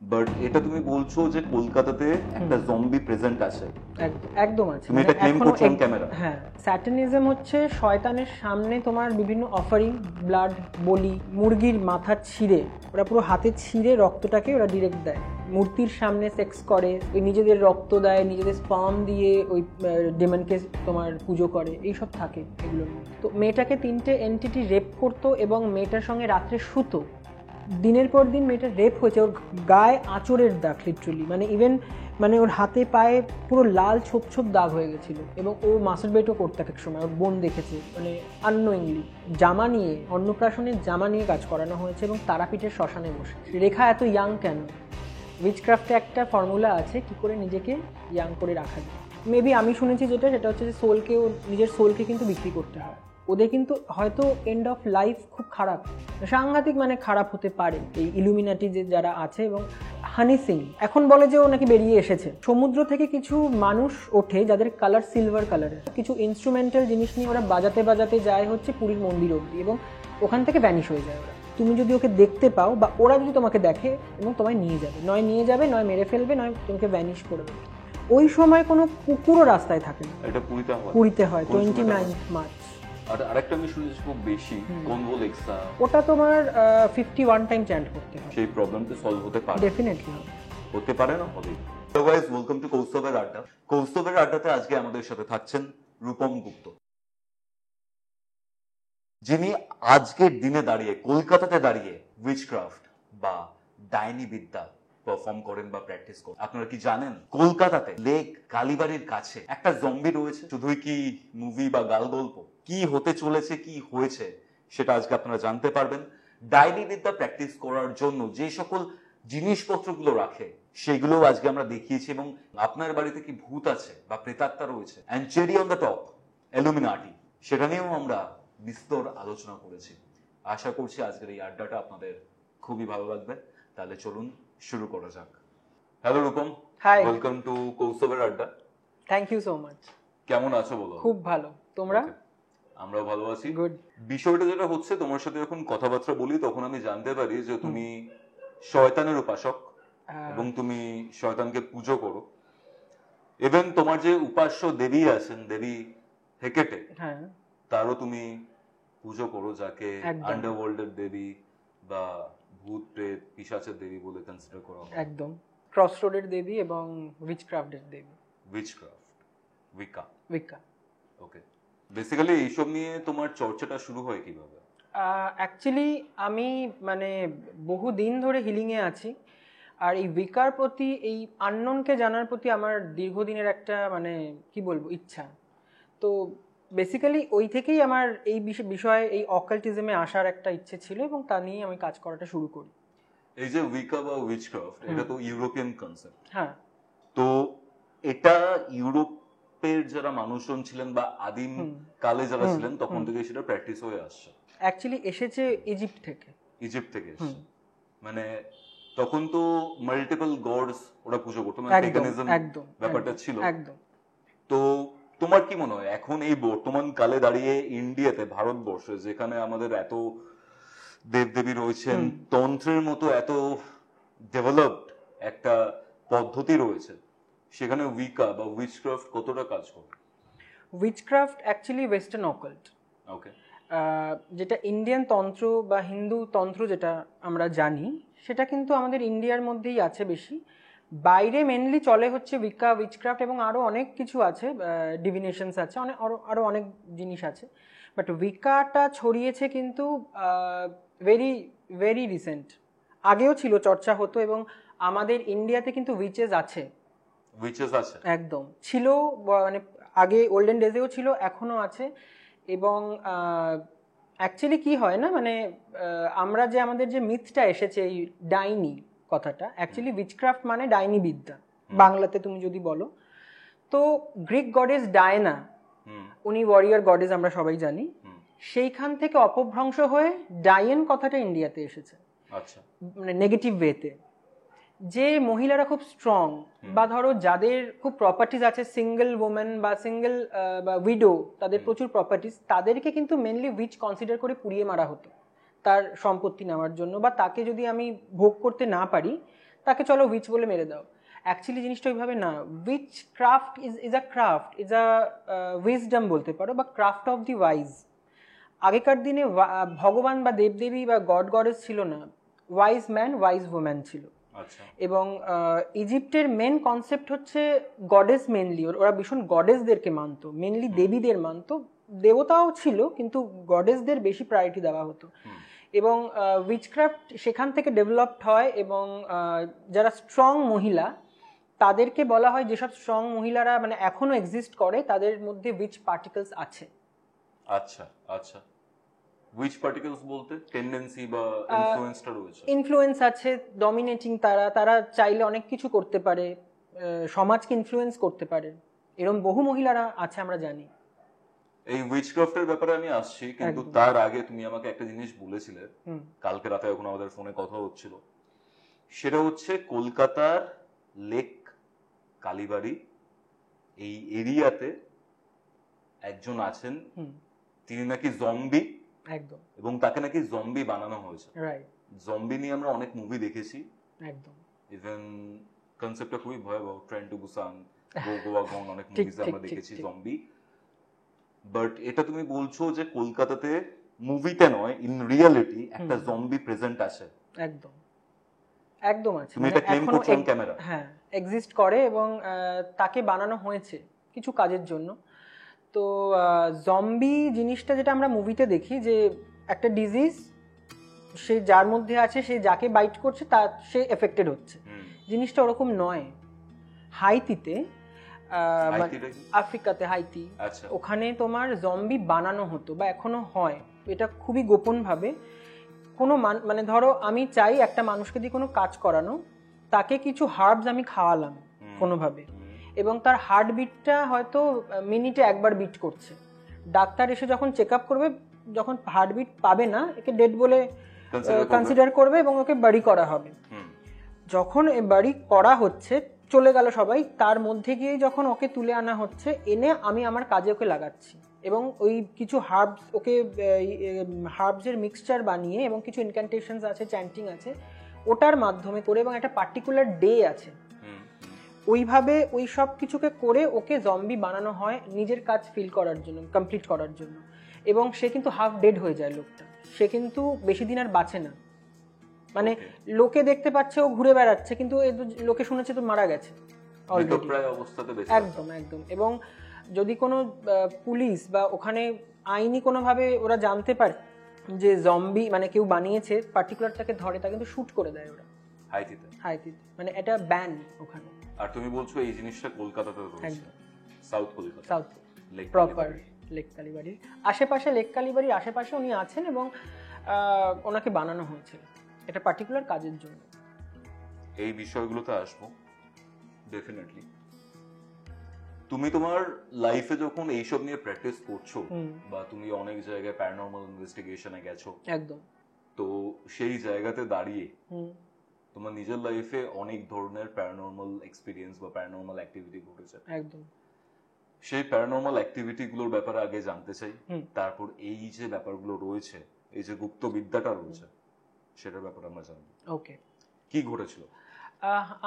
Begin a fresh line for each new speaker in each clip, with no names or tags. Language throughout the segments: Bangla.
বাট এটা তুমি বলছো যে কলকাতাতে একটা জম্বি প্রেজেন্ট আছে,
একদম আছে।
তুমি এটা ক্লেম করছো অন ক্যামেরা?
হ্যাঁ, স্যাটানিজম হচ্ছে শয়তানের সামনে তোমার বিভিন্ন অফারিং, ব্লাড, বলি, মুরগির মাথা ছিঁড়ে, ওরা পুরো হাতে ছিঁড়ে রক্তটাকে ওরা ডিরেক্ট দেয়, মূর্তির সামনে সেক্স করে, ওই নিজেদের রক্ত দেয়, নিজেদের স্পার্ম দিয়ে ওই ডেমনকে তোমার পুজো করে, এইসব থাকে এগুলোর মধ্যে। তো মেয়েটাকে 3টে এন্টিটি রেপ করতো এবং মেয়েটার সঙ্গে রাত্রে শুতো। দিনের পর দিন মেয়েটা রেপ হয়েছে, ওর গায়ে আঁচড়ের দাগ, লিটারালি মানে ইভেন মানে ওর হাতে পায়ে পুরো লাল ছোপ ছোপ দাগ হয়ে গেছিলো। এবং ও মাস্টারবেটও করতে এক সময়, ওর বোন দেখেছে, মানে আননোয়িংলি। জামা নিয়ে, অন্নপ্রাশনের জামা নিয়ে কাজ করানো হয়েছে এবং তারাপীঠের শ্মশানে বসে। রেখা এত ইয়াং কেন? উইচক্রাফটে একটা ফর্মুলা আছে কি করে নিজেকে ইয়াং করে রাখা যায়। মেবি আমি শুনেছি যেটা, সেটা হচ্ছে যে সোলকেও, নিজের সোলকে কিন্তু বিক্রি করতে হয় ওদের। কিন্তু হয়তো এন্ড অফ লাইফ খুব খারাপ, সাংঘাতিক মানে খারাপ হতে পারে এই ইলুমিনাটি যে যারা আছে। এবং হানি সিং এখন বলে যে ও নাকি বেরিয়ে এসেছে। সমুদ্র থেকে কিছু মানুষ ওঠে যাদের কালার সিলভার কালারের, কিছু ইনস্ট্রুমেন্টাল জিনিস নিয়ে ওরা বাজাতে বাজাতে যায় হচ্ছে পুরীর মন্দির অবধি এবং ওখান থেকে ভ্যানিশ হয়ে যায় ওরা। তুমি যদি ওকে দেখতে পাও বা ওরা যদি তোমাকে দেখে এবং তোমায় নিয়ে যাবে, নয় মেরে ফেলবে, নয় তোমাকে ভ্যানিশ করে দেবে। ওই সময় কোনো কুকুরও রাস্তায় থাকে না।
এটা
পুরীতে হয় 29 মার্চ।
আর আরেকটা আমি শুনেছি খুব বেশি কনভোলেক্সা,
ওটা তোমার 51 টাইম চ্যান্ট করতে হয়।
সেই প্রবলেমটা সলভ হতে পারে?
ডেফিনেটলি
হতে পারে, না হবে। তো গাইস, ওয়েলকাম টু কৌস্তবের আড্ডা। কৌস্তবের আড্ডাতে আজকে আমাদের সাথে থাকছেন রূপম গুপ্ত, যিনি আজকের দিনে দাঁড়িয়ে কলকাতাতে দাঁড়িয়ে উইচক্রাফট বা ডাইনি বিদ্যা পারফর্ম করেন বা প্র্যাকটিস করেন। আপনারা কি জানেন কলকাতাতে লেক কালীবাড়ির কাছে একটা জম্বি রয়েছে? শুধুই কি মুভি বা গাল গল্প? কি হতে চলেছে, কি হয়েছে, সেটা আজকে আপনারা জানতে পারবেন। ডাইনি বিদ্যা প্র্যাকটিস করার জন্য যে সকল জিনিসপত্রগুলো রাখে সেগুলো আজকে আমরা দেখিয়েছি। এবং আপনার বাড়িতে কি ভূত আছে বা প্রেতাত্মা রয়েছে, and cherry on the top, Illuminati, সেটা নিয়েও আমরা বিস্তর আলোচনা করেছি। আশা করছি আজকের এই আড্ডাটা আপনাদের খুবই ভালো লাগবে। তাহলে চলুন শুরু করা যাক। Hello Rupam,
hi,
welcome to কৌস্তবের আড্ডা।
Thank you so much.
কেমন আছো বলো?
খুব ভালো, তোমরা?
আমরাও ভালো আছি।
গুড।
বিষয়টা যেটা হচ্ছে, তোমার সাথে যখন কথাবার্তা বলি তখন আমি জানতে পারি যে তুমি শয়তানের উপাসক এবং তুমি শয়তানকে পুজো করো। ইভেন তোমার যে উপাস্য দেবী আছেন, দেবী হেকেটে,
হ্যাঁ,
তারও তুমি পুজো করো, যাকে আন্ডারওয়ার্ল্ডের দেবী বা ভূত প্রেত পিশাচের দেবী বলে কনসিডার করা হয়।
একদম, ক্রসরোডের দেবী এবং উইচক্রাফটের দেবী।
উইচক্রাফট,
উইকা।
ওকে, বেসিক্যালি এইসব নিয়ে তোমার চর্চাটা শুরু হয় কিভাবে?
অ্যাকচুয়ালি আমি মানে বহু দিন ধরে হিলিংয়ে আছি, আর এই উইকার প্রতি, এই আননোনকে জানার প্রতি আমার দীর্ঘদিনের একটা মানে কি বলবো ইচ্ছা। তো বেসিক্যালি ওই থেকেই আমার এই বিষয়ে, এই অকাল্টিজমে আসার একটা ইচ্ছে ছিল এবং তা নিয়ে আমি কাজ করাটা শুরু করি।
এই যে উইকা বা উইচক্রাফট, এটা তো ইউরোপিয়ান কনসেপ্ট।
হ্যাঁ,
তো এটা ইউরোপের যারা মানুষজন ছিলেন বা আদিম কালে যারা ছিলেন তখন থেকে সেটা প্র্যাকটিস হয়ে আসছে।
অ্যাকচুয়ালি এসেছে ইজিপ্ট থেকে।
ইজিপ্ট থেকে এসেছে, মানে তখন তো মাল্টিপল গডস ওরা পুজো করতো, মানে পেগানিজম ব্যাপারটা ছিল।
একদম।
তো তোমার কি মনে হয় এখন এই বর্তমান কালে দাঁড়িয়ে ইন্ডিয়াতে, ভারতবর্ষে, যেখানে আমাদের এত দেবদেবী রয়েছেন, তন্ত্রের মতো এত ডেভেলপড একটা পদ্ধতি রয়েছে, সেখানে উইকা বা উইচক্রাফট কতটা কাজ করে?
Witchcraft actually western occult.
ওকে।
যেটা ইন্ডিয়ান তন্ত্র বা হিন্দু তন্ত্র যেটা আমরা জানি, সেটা কিন্তু আমাদের ইন্ডিয়ার মধ্যেই আছে বেশি। বাইরে মেনলি চলে হচ্ছে উইকা, উইচক্রাফট এবং আরও অনেক কিছু আছে, ডিভিনেশনস আছে, আরও অনেক জিনিস আছে। বাট উইকাটা ছড়িয়েছে কিন্তু ভেরি ভেরি রিসেন্ট। আগেও ছিল, চর্চা হতো, এবং আমাদের ইন্ডিয়াতে কিন্তু উইচেস আছে। একদম ছিল, মানে আগে ওল্ডেন ডেজেও ছিল, এখনো আছে। এবং অ্যাকচুয়ালি কি হয় না, মানে আমরা যে আমাদের যে মিথটা এসেছে এই ডাইনি কথাটা, অ্যাকচুয়ালি উইচক্রাফট মানে ডাইনি বিদ্যা বাংলাতে তুমি যদি বলো। তো গ্রিক গডেস ডায়না, উনি ওয়ারিয়ার গডেস আমরা সবাই জানি, সেইখান থেকে অপভ্রংশ হয়ে ডায়েন কথাটা ইন্ডিয়াতে এসেছে।
আচ্ছা,
মানে নেগেটিভ ওয়েতে। যে মহিলারা খুব স্ট্রং বা ধরো যাদের খুব প্রপার্টিজ আছে, সিঙ্গেল ওমেন বা সিঙ্গেল বা উইডো, তাদের প্রচুর প্রপার্টিজ, তাদেরকে কিন্তু মেনলি উইচ কনসিডার করে পুড়িয়ে মারা হতো তার সম্পত্তি নেওয়ার জন্য। বা তাকে যদি আমি ভোগ করতে না পারি, তাকে চলো উইচ বলে মেরে দাও। অ্যাকচুয়ালি জিনিসটা ওইভাবে না। Which craft is a craft, is a wisdom বলতে পারো, বা ক্রাফট অফ দি ওয়াইজ। আগেকার দিনে ভগবান বা দেবদেবী বা গড গডেস ছিল না, ওয়াইজ ম্যান ওয়াইজ ওম্যান ছিল।
আচ্ছা,
এবং ইজিপ্টের মেন কনসেপ্ট হচ্ছে গডেস মেনলি, ওরা ভীষণ গডেসদেরকে মানতো, মেনলি দেবীদের মানতো, দেবতাও ছিল কিন্তু গডেসদের বেশি প্রায়োরিটি দেওয়া হতো। এবং উইচক্রাফট সেখান থেকে ডেভেলপড হয়, এবং যারা স্ট্রং মহিলা তাদেরকে বলা হয়, যেসব স্ট্রং মহিলারা মানে এখনো এক্সিস্ট করে তাদের মধ্যে উইচ পার্টিকেলস আছে।
আচ্ছা আচ্ছা, উইচ পার্টিকেলস বলতে টেন্ডেন্সি বা ইনফ্লুয়েন্সটা রয়েছে?
ইনফ্লুয়েন্স আছে, ডমিনেটিং, তারা চাইলে অনেক কিছু করতে পারে, সমাজকে ইনফ্লুয়েন্স করতে পারে, এরকম বহু মহিলারা আছে আমরা জানি।
এই উইচক্রাফটের ব্যাপারে আমি আসছি, কিন্তু তার আগে তুমি আমাকে একটা জিনিস বলেছিলে কালকে রাতে যখন আমাদের ফোনে কথা হচ্ছিল, সেটা হচ্ছে কলকাতার লেক কালীবাড়ি এই এরিয়াতে একজন আছেন, তিনি নাকি জম্বি,
একদম,
এবং তাকে নাকি জম্বি বানানো হয়েছে।
রাইট,
জম্বি নিয়ে আমরা অনেক মুভি দেখেছি,
একদম,
ইভেন কনসেপ্টটা খুবই ভয়াবহ, ট্রেন টু বুসান, গোয়া গং, অনেক মুভিজে আমরা দেখেছি জম্বি। বাট এটা তুমি বলছো যে কলকাতাতে মুভিতে নয়, ইন রিয়েলিটি একটা জম্বি প্রেজেন্ট আছে।
একদম, একদম আছে,
তুমি এটা ক্লেম করছো অন ক্যামেরা?
হ্যাঁ, এক্সিস্ট করে, এবং তাকে বানানো হয়েছে কিছু কাজের জন্য। তো জম্বি জিনিসটা যেটা আমরা মুভিতে দেখি, যে একটা ডিজিজ, সে যার মধ্যে আছে, সে যাকে বাইট করছে তার সে এফেক্টেড হচ্ছে, জিনিসটা ওরকম নয়। হাইতিতে, আফ্রিকাতে হাইতি, ওখানে তোমার জম্বি বানানো হতো বা এখনো হয়, এটা খুবই গোপন ভাবে। কোনো মানে ধরো আমি চাই একটা মানুষকে দিয়ে কোনো কাজ করানো, তাকে কিছু হার্বস আমি খাওয়ালাম কোনোভাবে, এবং তার হার্টবিটটা হয়তো মিনিটে একবার বিট করছে। ডাক্তার এসে যখন চেক আপ করবে, যখন হার্টবিট পাবে না, একে ডেড বলে কনসিডার করবে এবং ওকে বাড়ি করা হবে। যখন বাড়ি করা হচ্ছে, চলে গেল সবাই, তার মধ্যে গিয়ে যখন ওকে তুলে আনা হচ্ছে, এনে আমি আমার কাজে ওকে লাগাচ্ছি, এবং ওই কিছু হার্বস, ওকে হার্বসের মিক্সচার বানিয়ে, এবং কিছু ইনক্যান্টেশনস আছে, চ্যান্টিং আছে, ওটার মাধ্যমে করে, এবং একটা পার্টিকুলার ডে আছে, ওইভাবে ওই সব কিছুকে করে ওকে জম্বি বানানো হয় নিজের কাজ ফিল করার জন্য, কমপ্লিট করার জন্য। এবং সে কিন্তু হাফ ডেড হয়ে যায় লোকটা, সে কিন্তু বেশি দিন আর বাঁচে না। মানে লোকে দেখতে পাচ্ছে ও ঘুরে বেড়াচ্ছে, কিন্তু লোকে শুনেছে তো মারা গেছে অলরেডি, একদম একদম। এবং যদি কোনো পুলিশ বা ওখানে আইনি কোনোভাবে ওরা জানতে পারে যে জম্বি মানে কেউ বানিয়েছে পার্টিকুলার, তাকে ধরে, তা কিন্তু শুট করে দেয় ওরা। হাইতিতে মানে এটা ব্যান ওখানে।
আর তুমি বলছো এই জিনিসটা কলকাতাতে রয়েছে, south Kolkata,
south proper lake কালীবাড়ির আশেপাশে, লেক কালীবাড়ির আশেপাশে উনি আছেন, এবং ওনাকে বানানো হয়েছে এটা পার্টিকুলার কাজের জন্য।
এই বিষয়গুলোতে আসবো ডেফিনেটলি। তুমি তোমার লাইফে যখন এইসব নিয়ে প্র্যাকটিস করছো, বা তুমি অনেক জায়গায় প্যারানর্মাল ইনভেস্টিগেশনে গেছো,
একদম,
তো সেই জায়গাতে দাঁড়িয়ে তোমার নিজের লাইফে অনেক ধরনের প্যারানর্মাল এক্সপিরিয়েন্স বা প্যারানর্মাল অ্যাক্টিভিটি ঘটেছে,
একদম।
সেই প্যারানর্মাল অ্যাক্টিভিটি গুলোর ব্যাপারে আগে জানতে চাই, তারপর এই যে ব্যাপারগুলো রয়েছে, এই যে গুপ্ত বিদ্যাটা রয়েছে, সেটার ব্যাপারে আমরা জানবো।
ওকে,
কি ঘটেছিল?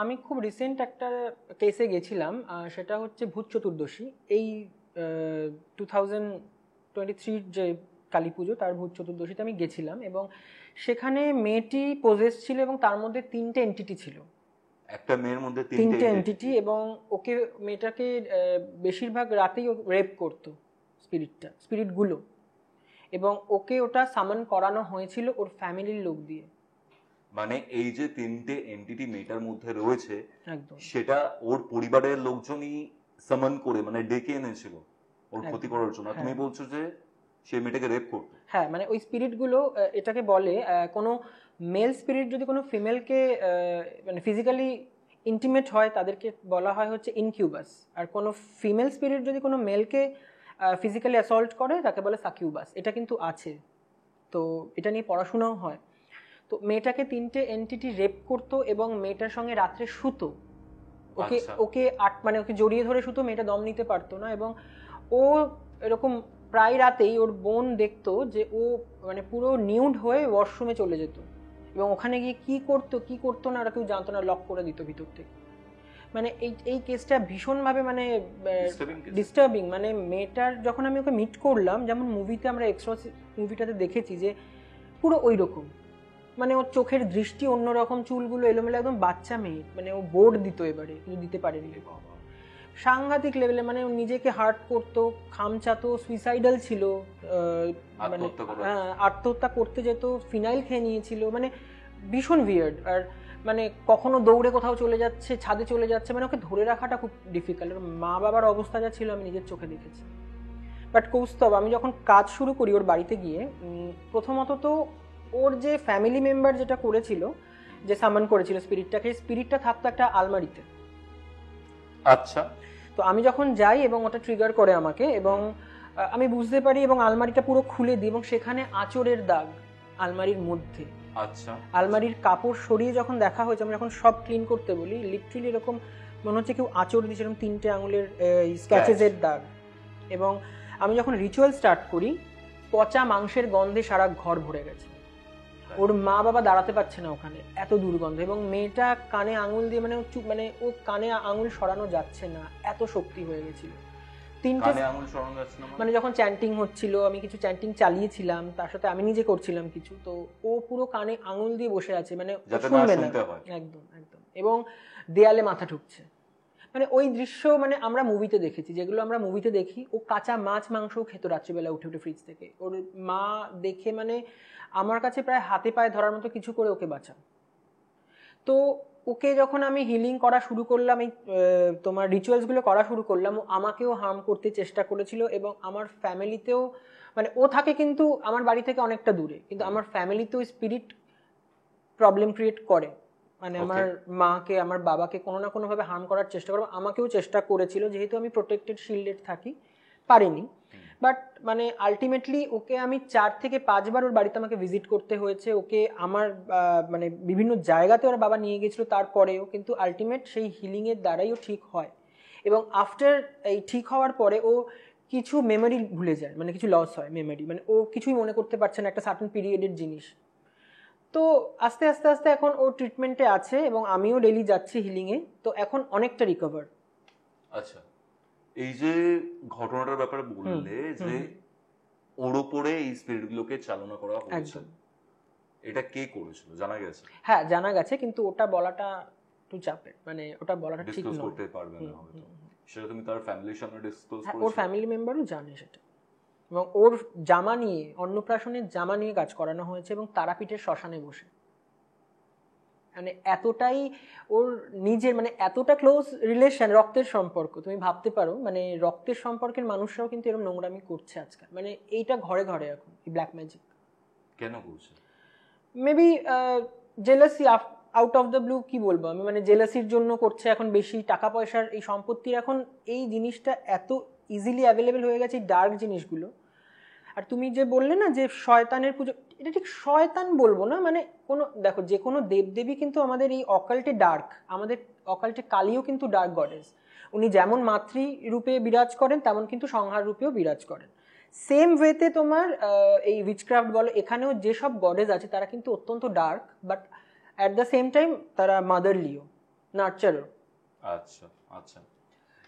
আমি খুব রিসেন্ট একটা কেসে গেছিলাম, সেটা হচ্ছে ভূত চতুর্দশী। এই 2023 যে কালী পুজো, তার ভূত চতুর্দশীতে আমি গেছিলাম, এবং সেখানে মেয়েটি পোজেস ছিল, এবং তার মধ্যে 3টে এন্টিটি ছিল।
একটা মেয়ের মধ্যে
3টে এন্টিটি, এবং ওকে, মেয়েটাকে বেশিরভাগ রাতেই রেপ করতো স্পিরিটগুলো, এবং ওকে ওটা সামন করানো হয়েছিল ওর ফ্যামিলির লোক দিয়ে।
মানে এই যে 3টে এন্টিটি মেয়েটার মধ্যে রয়েছে, সেটা ওর পরিবারের লোকজনই সামন করে, মানে ডেকে এনেছিল ওর ক্ষতি করার জন্য। তুমি বলছো যে সে মেয়েটাকে রেপ করতো? হ্যাঁ,
মানে ওই স্পিরিটগুলো, এটাকে বলে কোনো মেল স্পিরিট যদি কোনো ফিমেলকে মানে ফিজিক্যালি ইন্টিমেট হয়, তাদেরকে বলা হয় হচ্ছে ইনকিউবাস। আর কোনো ফিমেল স্পিরিট যদি কোনো মেলকে ফিজিক্যালি অ্যাসল্ট করে, তাকে বলে সাকিউবাস। এটা কিন্তু আছে, তো এটা নিয়ে পড়াশোনাও হয়। তো মেয়েটাকে 3টে এন্টিটি রেপ করতো, এবং মেয়েটার সঙ্গে রাত্রে শুতো, ওকে মানে ওকে জড়িয়ে ধরে শুতো, মেয়েটা দম নিতে পারতো না। এবং ও এরকম প্রায় রাতেই ওর বোন দেখতো যে ও মানে পুরো নিউড হয়ে ওয়াশরুমে চলে যেত, এবং ওখানে গিয়ে কি করতো না ওরা কেউ জানতো না, লক করে দিত ভিতর থেকে। মানে এই কেসটা ভীষণভাবে মানে ডিস্টার্বিং। মানে মেয়েটার যখন আমি ওকে মিট করলাম, যেমন মুভিতে আমরা এক্সট্রসিটি মুভিটাতে দেখেছি যে পুরো ওই রকম, মানে ওর চোখের দৃষ্টি অন্যরকম, চুলগুলো এলোমেলো, একদম বাচ্চা মেয়ে। মানে ও বোর্ড দিত এবারে, কিন্তু দিতে পারেনি। সাংঘাতিক লেভেলে মানে ও নিজেকে হার্ট করতো, খামচাতো, সুইসাইডাল ছিল, মানে আত্মহত্যা করতে যেত, ফিনাইল খেয়ে নিয়েছিল, মানে ভীষণ উইয়ার্ড। আর মানে কখনো দৌড়ে কোথাও চলে যাচ্ছে, ছাদে চলে যাচ্ছে, মানে ওকে ধরে রাখাটা খুব ডিফিকাল্ট। মা বাবার অবস্থা যা ছিল আমি নিজের চোখে দেখেছি। বাট কৌস্তব, আমি যখন কাজ শুরু করি ওর বাড়িতে গিয়ে, প্রথমত তো ওর যে ফ্যামিলি মেম্বার যেটা করেছিল, যে সামান করেছিল স্পিরিটটা থাকতো একটা আলমারিতে।
আচ্ছা।
তো আমি যখন যাই এবং ওটা ট্রিগার করে আমাকে, এবং আমি বুঝতে পারি, এবং আলমারিটা পুরো খুলে দিই, এবং সেখানে আঁচড়ের দাগ আলমারির মধ্যে।
আচ্ছা।
আলমারির কাপড় সরিয়ে যখন দেখা হয়েছে, আমি যখন সব ক্লিন করতে বলি, লিটারালি এরকম মনে হচ্ছে কেউ আঁচড় দিয়েছে, এরকম 3টে আঙুলের স্ক্র্যাচেসের দাগ। এবং আমি যখন রিচুয়াল স্টার্ট করি, পচা মাংসের গন্ধে সারা ঘর ভরে গেছে। ওর মা বাবা দাঁড়াতে পারছে না ওখানে, এত দুর্গন্ধ। এবং মেয়েটা কানে আঙুল দিয়ে, মানে ও কানে আঙুল সরানো যাচ্ছে না, এত শক্তি হয়ে গেছিল। 3টে
আঙুল সরানো যাচ্ছে না,
মানে যখন চ্যান্টিং হচ্ছিল, আমি কিছু চ্যান্টিং চালিয়েছিলাম, তার সাথে আমি নিজে করছিলাম কিছু, তো ও পুরো কানে আঙুল দিয়ে বসে আছে, মানে শুনবে না। একদম একদম। এবং দেয়ালে মাথা ঠুকছে। মানে ওই দৃশ্য মানে আমরা মুভিতে দেখেছি, যেগুলো আমরা মুভিতে দেখি। ও কাঁচা মাছ মাংসও খেত রাত্রিবেলা উঠে উঠে ফ্রিজ থেকে। ওর মা দেখে মানে আমার কাছে প্রায় হাতে পায়ে ধরার মতো কিছু করে ওকে বাঁচাও। তো ওকে যখন আমি হিলিং করা শুরু করলাম, এই তোমার রিচুয়ালসগুলো করা শুরু করলাম, ও আমাকেও হার্ম করতে চেষ্টা করেছিল। এবং আমার ফ্যামিলিতেও, মানে ও থাকে কিন্তু আমার বাড়ি থেকে অনেকটা দূরে, কিন্তু আমার ফ্যামিলিতেও স্পিরিট প্রবলেম ক্রিয়েট করে। মানে আমার মাকে, আমার বাবাকে কোনো না কোনোভাবে হার্ম করার চেষ্টা করে। আমাকেও চেষ্টা করেছিল, যেহেতু আমি প্রোটেক্টেড শিল্ডেড থাকি, পারিনি। বাট মানে আলটিমেটলি ওকে আমি 4 থেকে 5 বার ওর বাড়িতে আমাকে ভিজিট করতে হয়েছে। ওকে আমার মানে বিভিন্ন জায়গাতে ওর বাবা নিয়ে গেছিল, তারপরেও কিন্তু আলটিমেট সেই হিলিংয়ের দ্বারাই ও ঠিক হয়। এবং আফটার এই ঠিক হওয়ার পরে ও কিছু মেমোরি ভুলে যায়, মানে কিছু লস হয় মেমোরি, মানে ও কিছুই মনে করতে পারছে না, একটা সার্টেন পিরিয়ডের জিনিস। তো আস্তে আস্তে আস্তে এখন ও ট্রিটমেন্টে আছে, এবং আমিও ডেইলি যাচ্ছি হিলিংয়ে। তো এখন অনেকটা রিকভার।
আচ্ছা, এই যে ঘটনাটার ব্যাপারে বললে যে ওর উপরে এই স্পিরিটগুলোকে চালনা করা হয়েছে, এটা কে করেছিল জানা গেছে?
হ্যাঁ, জানা গেছে, কিন্তু ওটা বলাটা একটু চাপের, মানে ওটা বলাটা ঠিক নয়।
করতে পারবে না হয়তো সেটা তুমি তার ফ্যামিলির সামনে ডিসক্লোজ করেছো?
ওর ফ্যামিলি মেম্বারও জানে সেটা। এবং ওর জামা নিয়ে, অন্নপ্রাশনের জামা নিয়ে কাজ করানো হয়েছে, এবং তারাপীঠের শ্মশানে বসে। মানে এতটাই ওর নিজের, মানে এতটা ক্লোজ রিলেশন, রক্তের সম্পর্ক। তুমি ভাবতে পারো, মানে রক্তের সম্পর্কের মানুষরাও কিন্তু এরকম নোংরামি করছে আজকাল। মানে এইটা ঘরে ঘরে এখন এই ব্ল্যাক ম্যাজিক।
কেন করছে?
Maybe jealousy, out of the blue. কি বলবো আমি, মানে জেলাসির জন্য করছে এখন বেশি। টাকা পয়সার, এই সম্পত্তির, এখন এই জিনিসটা এত ইজিলি অ্যাভেলেবেল হয়ে গেছে, এই ডার্ক জিনিসগুলো। আর তুমি যে বললে না যে শয়তানের পুজো, এটা ঠিক শয়তান বলবো না। মানে কোনো, দেখো, যে কোনো দেবদেবী কিন্তু আমাদের এই অকাল্টে ডার্ক, আমাদের অকাল্টে কালীও কিন্তু ডার্ক গডেস। উনি যেমন মাতৃ রূপে বিরাজ করেন, তেমন কিন্তু সংহার রূপেও বিরাজ করেন। সেম ওয়েতে তোমার এই উইচক্রাফট বলো, এখানেও যেসব গডেস আছে তারা কিন্তু অত্যন্ত dark, but at the same time তারা মাদারলিও, নার্চারও।
আচ্ছা আচ্ছা,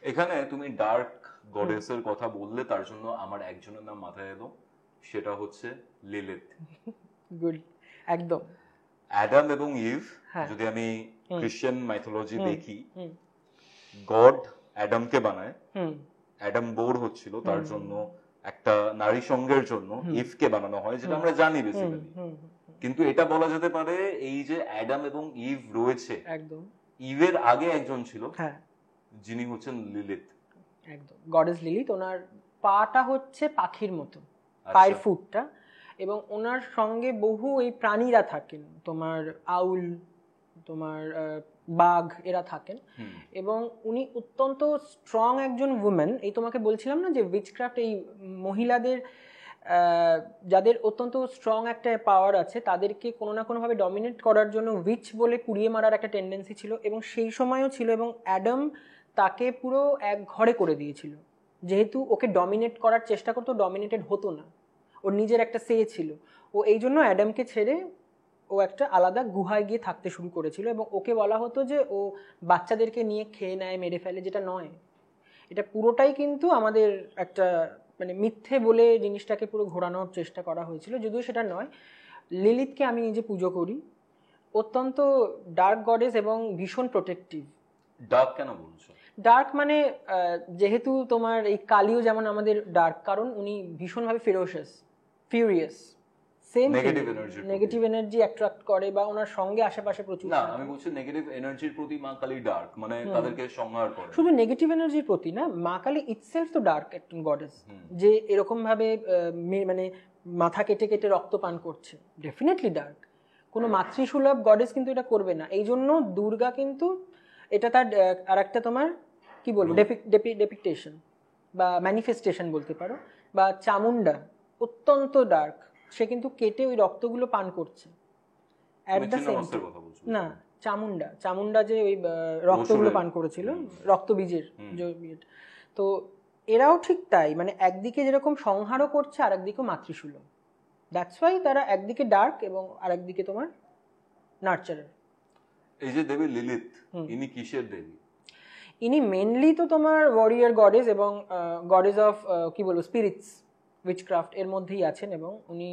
এখানে তুমি ডার্ক গডেসের কথা বললে, তার জন্য আমার একজনের নাম মাথায় এলো, সেটা হচ্ছে লিলিথ।
গুড, একদম।
অ্যাডাম এবং ইভ, যদি আমি খ্রিস্টান মাইথোলজি দেখি, গড অ্যাডামকে বানায়, অ্যাডাম বোর হচ্ছিল, তার জন্য একটা নারী সঙ্গের জন্য ইভকে বানানো হয়, যেটা আমরা জানি বেসিক্যালি। কিন্তু এটা বলা যেতে পারে, এই যে অ্যাডাম এবং ইভ রয়েছে, একদম ইভের আগে একজন ছিল, যিনি হচ্ছেন লিলিথ।
একদম, গডেস লিলিথ। ওনার পাটা হচ্ছে পাখির মতো, পায়ের ফুটটা, এবং ওনার সঙ্গে বহু এই প্রাণীরা থাকেন, তোমার আউল, তোমার বাঘ, এরা থাকেন। এবং উনি অত্যন্ত স্ট্রং একজন উইমেন। এই তোমাকে বলছিলাম না যে উইচক্রাফট, এই মহিলাদের যাদের অত্যন্ত স্ট্রং একটা পাওয়ার আছে, তাদেরকে কোনো না কোনোভাবে ডমিনেট করার জন্য উইচ বলে কুড়িয়ে মারার একটা টেন্ডেন্সি ছিল, এবং সেই সময়ও ছিল। এবং অ্যাডাম তাকে পুরো এক ঘরে করে দিয়েছিল, যেহেতু ওকে ডমিনেট করার চেষ্টা করতো, ডমিনেটেড হতো না, ওর নিজের একটা সে ছিল। ও এই জন্য অ্যাডামকে ছেড়ে ও একটা আলাদা গুহায় গিয়ে থাকতে শুরু করেছিল এবং ওকে বলা হতো যে ও বাচ্চাদেরকে নিয়ে খেয়ে নেয়, মেরে ফেলে, যেটা নয়। এটা পুরোটাই কিন্তু আমাদের একটা মানে মিথ্যে বলে জিনিসটাকে পুরো ঘোরানোর চেষ্টা করা হয়েছিল, যদিও সেটা নয়। লিলিথকে আমি নিজে পুজো করি, অত্যন্ত ডার্ক গডেস এবং ভীষণ প্রোটেক্টিভ।
ডার্ক কেন বলছো?
ডার্ক মানে যেহেতু তোমার এই কালিও যেমন আমাদের ডার্ক, কারণ উনি ভীষণভাবে ferocious, furious, same negative energy attract করে বা ওনার সঙ্গে আশেপাশে প্রচুর।
না, আমি বলছি নেগেটিভ এনার্জির প্রতি মা কালী ডার্ক, মানে তাদেরকে সংহার করে।
শুধু নেগেটিভ এনার্জির প্রতি না, মা কালী ইটসেলফ তো ডার্ক একজন গডেস, যে এরকম ভাবে মানে মাথা কেটে কেটে রক্ত পান করছে, ডেফিনেটলি ডার্ক। কোনো মাতৃসুলভ গডেস কিন্তু এটা করবে না। এই জন্য দুর্গা কিন্তু এটা তার আর একটা তোমার কি বলবো ডেপিকটেশন বা ম্যানিফেস্টেশন বলতে পারো। বা চামুন্ডা অত্যন্ত ডার্ক, সে কিন্তু কেটে ওই রক্তগুলো পান করছে অ্যাট দ্য সেম। না, চামুন্ডা যে ওই রক্তগুলো পান করেছিল, রক্তবীজের। তো এরাও ঠিক তাই, মানে একদিকে যেরকম সংহারও করছে আর একদিকে মাতৃসুলভ। দ্যাটস ওয়াই তারা একদিকে ডার্ক এবং আরেকদিকে তোমার নার্চারার।
এই যে দেবী লিলিথ, ইনি কিসের দেবী?
ইনি মেনলি তো তোমার ওয়ারিয়ার গডেস এবং গডেস অফ কি বলবো স্পিরিটস, উইচক্রাফট এর মধ্যেই আছেন এবং উনি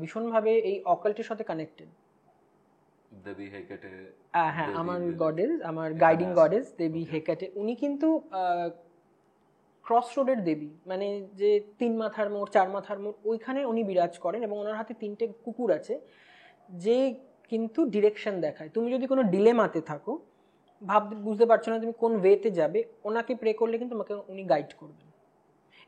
ভীষণভাবে এই অকাল্টের সাথে কানেক্টেড।
দেবী হেকেটে,
হ্যাঁ, আমার গডেস, আমার গাইডিং গডেস দেবী হেকেটে। উনি কিন্তু ক্রস রোডের দেবী, মানে যে 3 মাথার মোড় 4 মাথার মোড় ওইখানে উনি বিরাজ করেন এবং ওনার হাতে 3টে কুকুর আছে যে কিন্তু ডিরেকশন দেখায়। তুমি যদি কোনো ডিলেমাতে থাকো, বুঝতে পারছো না তুমি কোন ওয়েতে যাবে, ওনাকে প্রে করলে কিন্তু তোমাকে উনি গাইড করবেন।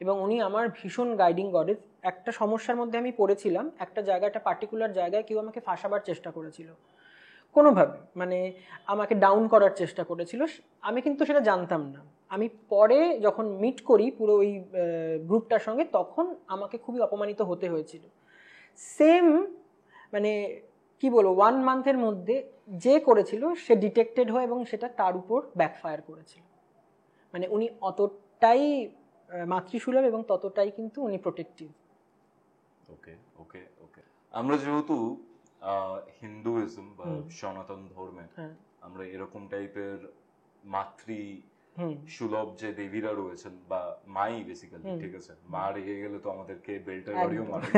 এবং উনি আমার ভীষণ গাইডিং গডেস। একটা সমস্যার মধ্যে আমি পড়েছিলাম, একটা জায়গায়, একটা পার্টিকুলার জায়গায় কেউ আমাকে ফাঁসাবার চেষ্টা করেছিল কোনোভাবে, মানে আমাকে ডাউন করার চেষ্টা করেছিল। আমি কিন্তু সেটা জানতাম না। আমি পরে যখন মিট করি পুরো ওই গ্রুপটার সঙ্গে, তখন আমাকে খুবই অপমানিত হতে হয়েছিল। সেম মানে কি বলবো 1 মান্থের মধ্যে যে করেছিল সে ডিটেক্টেড হয় এবং সেটা তার উপর ব্যাকফায়ার করেছিল। মানে উনি অতটাই মাতৃসুলভ এবং ততটাই কিন্তু উনি প্রোটেক্টিভ।
ওকে ওকে ওকে। আমরা যেহেতু হিন্দুইজম বা সনাতন ধর্মে আমরা এরকম টাইপের মাতৃ সুলভ যে দেবীরা রয়েছেন বা মাই বেসিক্যালি, ঠিক আছে, মা রেগে গেলে তো আমাদেরকে বেল্টার বাড়িও মারে,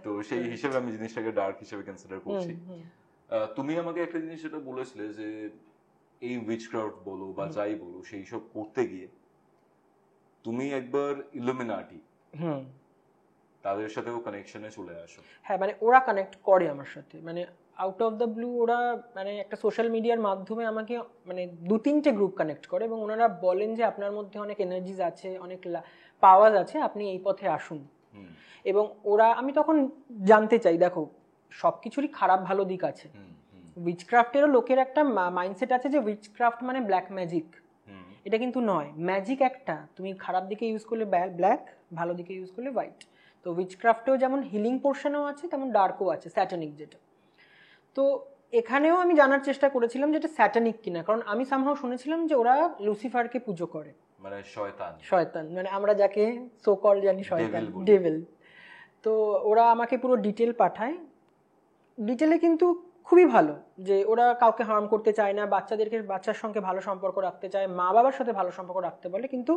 তো সেই হিসেবে আমি জিনিসটাকে ডার্ক হিসেবে কনসিডার করছি। তুমি আমাকে একটা জিনিস যেটা বলেছিলে যে এই উইচক্রাফট বলো বা যাই বলো সেই সব করতে গিয়ে তুমি একবার ইলুমিনাটি তাদের সাথেও কানেকশনে চলে আসো।
হ্যাঁ, মানে ওরা কানেক্ট করে আমার সাথে, মানে আউট অফ দ্য ব্লু ওরা মানে একটা সোশ্যাল মিডিয়ার মাধ্যমে আমাকে মানে 2-3টে গ্রুপ কানেক্ট করে এবং ওনারা বলেন যে আপনার মধ্যে অনেক এনার্জিজ আছে, অনেক পাওয়ার আছে, আপনি এই পথে আসুন। এবং ওরা, আমি তখন জানতে চাই, দেখো সব কিছুরই খারাপ ভালো দিক আছে। উইচক্রাফটেরও লোকের একটা মাইন্ডসেট আছে যে উইচক্রাফট মানে ব্ল্যাক ম্যাজিক, এটা কিন্তু নয়। ম্যাজিক একটা, তুমি খারাপ দিকে ইউজ করলে ব্ল্যাক, ভালো দিকে ইউজ করলে হোয়াইট। তো উইচক্রাফটেও যেমন হিলিং পোর্শনও আছে তেমন ডার্কও আছে, স্যাটানিক যেটা। তো এখানেও আমি জানার চেষ্টা করেছিলাম যে এটা স্যাটানিক কিনা, কারণ আমি সামহাও শুনেছিলাম যে ওরা লুসিফারকে পুজো করে, মানে শয়তান, মানে আমরা যাকে সো কল জানি শয়তান, ডেভিল। তো ওরা আমাকে পুরো ডিটেল পাঠায়। ডিটেলে কিন্তু খুবই ভালো, যে ওরা কাউকে হার্ম করতে চায় না, বাচ্চার সঙ্গে ভালো সম্পর্ক রাখতে চায়, মা বাবার সাথে ভালো সম্পর্ক রাখতে বলে। কিন্তু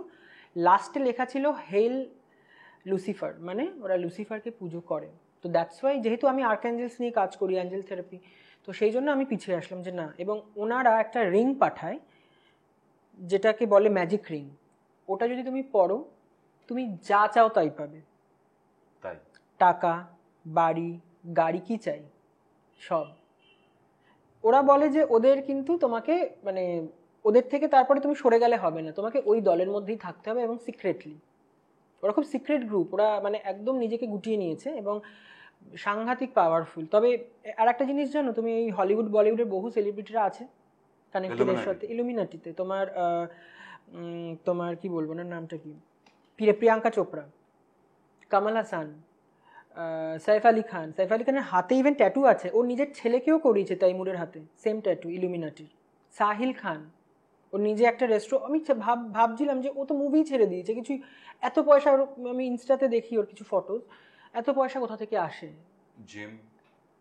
লাস্টে লেখা ছিল হেল লুসিফার, মানে ওরা লুসিফারকে পুজো করে। তো দ্যাটস ওয়াই, যেহেতু আমি আর্কঅ্যাঞ্জেলস নিয়ে কাজ করি, অ্যাঞ্জেল থেরাপি, তো সেই জন্য আমি পিছিয়ে আসলাম যে না। এবং ওনারা একটা রিং পাঠায় যেটাকে বলে ম্যাজিক রিং। ওটা যদি তুমি পড়ো, তুমি যা চাও তাই পাবে।
তাই
টাকা, বাড়ি, গাড়ি, কি চাই সব। ওরা বলে যে ওদের কিন্তু তোমাকে মানে ওদের থেকে তারপরে তুমি সরে গেলে হবে না, তোমাকে ওই দলের মধ্যেই থাকতে হবে এবং সিক্রেটলি। ওরা খুব সিক্রেট গ্রুপ, ওরা মানে একদম নিজেকে গুটিয়ে নিয়েছে এবং সাংঘাতিক পাওয়ারফুল। তবে আর একটা জিনিস জানো, তুমি এই হলিউড বলিউডের বহু সেলিব্রিটিরা আছে কানেক্টেড এর সাথে ইলুমিনাটিতে। তোমার কি বলবো না, নামটা কি, প্রিয়াঙ্কা চোপড়া, কামাল হাসান, সাইফ আলী খানের হাতে ইভেন ট্যাটু আছে, ওর নিজের ছেলেকেও করিয়েছে তৈমুরের হাতে সেম ট্যাটু ইলুমিনাটির। সাহিল খান, ওর নিজে একটা আমি ভাবছিলাম যে ও তো মুভি ছেড়ে দিয়েছে, কিছু এত পয়সা, আমি ইনস্টাতে দেখি ওর কিছু ফটো, এত পয়সা কোথা থেকে আসে।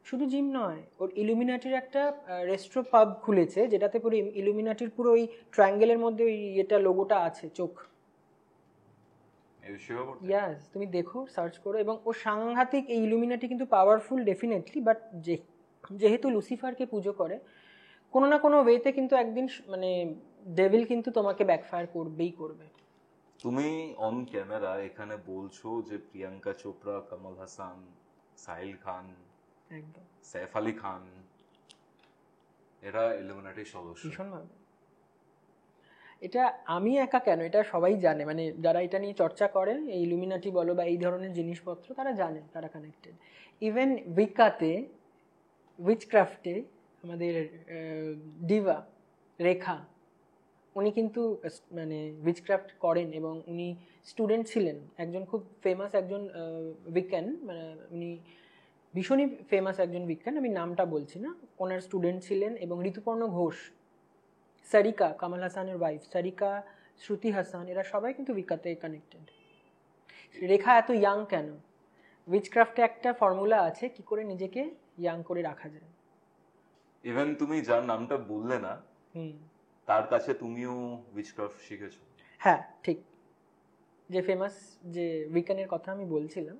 শুধু জিম নয়, ওর ইলুমিনাটির একটা রেস্ট্রো পাব খুলেছে, যেটাতে পুরো ইলুমিনাটির পুরো ওই ট্রায়াঙ্গেলের মধ্যে ওই এটা লোগোটা আছে, চোখ। ইয়াস, তুমি দেখো, সার্চ করো। এবং ও সাংঘাতিক, এই ইলুমিনাটি কিন্তু পাওয়ারফুল ডেফিনেটলি, বাট যেহেতু লুসিফারকে পুজো করে, কোনো না কোনো ওয়েতে কিন্তু একদিন মানে ডেভিল কিন্তু তোমাকে ব্যাকফায়ার করবেই করবে।
তুমি অন ক্যামেরা এখানে বলছো যে প্রিয়াঙ্কা চোপড়া, কমল হাসান, সাহিল খান,
একদম
সৈফ আলী খান এরা ইলুমিনাটির সদস্য।
ভীষণভাবে। এটা আমি একা কেন, এটা সবাই জানে, মানে যারা এটা নিয়ে চর্চা করে, এই ইলুমিনাটি বলো বা এই ধরনের জিনিসপত্র, তারা জানে, তারা কানেক্টেড। ইভেন উইকাতে, উইচক্রাফটে আমাদের ডিভা রেখা, উনি কিন্তু মানে উইচক্রাফট করেন এবং উনি স্টুডেন্ট ছিলেন, একজন খুব ফেমাস একজন উইকেন, মানে উনি ভীষণই ফেমাস একজন উইকেন, আমি নামটা বলছি না, ওনার স্টুডেন্ট ছিলেন। এবং ঋতুপর্ণ ঘোষ, সারিকা, কামাল হাসানের ওয়াইফ, সারিকা, শ্রুতি হাসান, এরা সবাই কিন্তু উইকাতে কানেক্টেড। রেখা এত ইয়াং কেন? উইচক্রাফটে একটা ফর্মুলা আছে কি করে নিজেকে ইয়াং করে রাখা যায়।
ইভেন তুমি যার নামটা বললে না, তার কাছে তুমিও উইচক্রাফট শিখেছো?
হ্যাঁ ঠিক, যে ফেমাস যে উইকেনের কথা আমি বলছিলাম,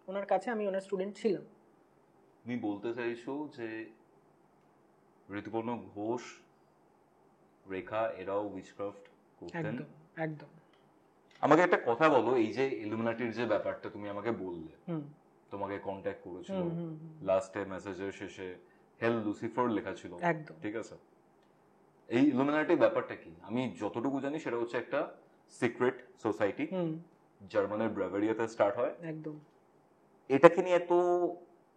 ওনার কাছে আমি ওনার স্টুডেন্ট ছিলাম।
তুমি বলতে চাইছো যে ঋতুপর্ণ ঘোষ, রেখা এরাও উইচক্রাফট করতেন?
একদম একদম।
আমাকে একটা কথা বলো, এই যে ইলুমিনাটির যে ব্যাপারটা তুমি আমাকে বললে, তোমাকে কন্ট্যাক্ট করেছিল, লাস্টে মেসেজের শেষে হেল লুসিফার লেখা ছিল,
একদম
ঠিক আছে, এই ইলুমিনাটি ব্যাপারটা কি? আমি যতটুকু জানি সেটা হচ্ছে একটা সিক্রেট সোসাইটি, জার্মানের ব্রাভারিয়াতে স্টার্ট হয়।
একদম।
এটাকে নিয়ে এত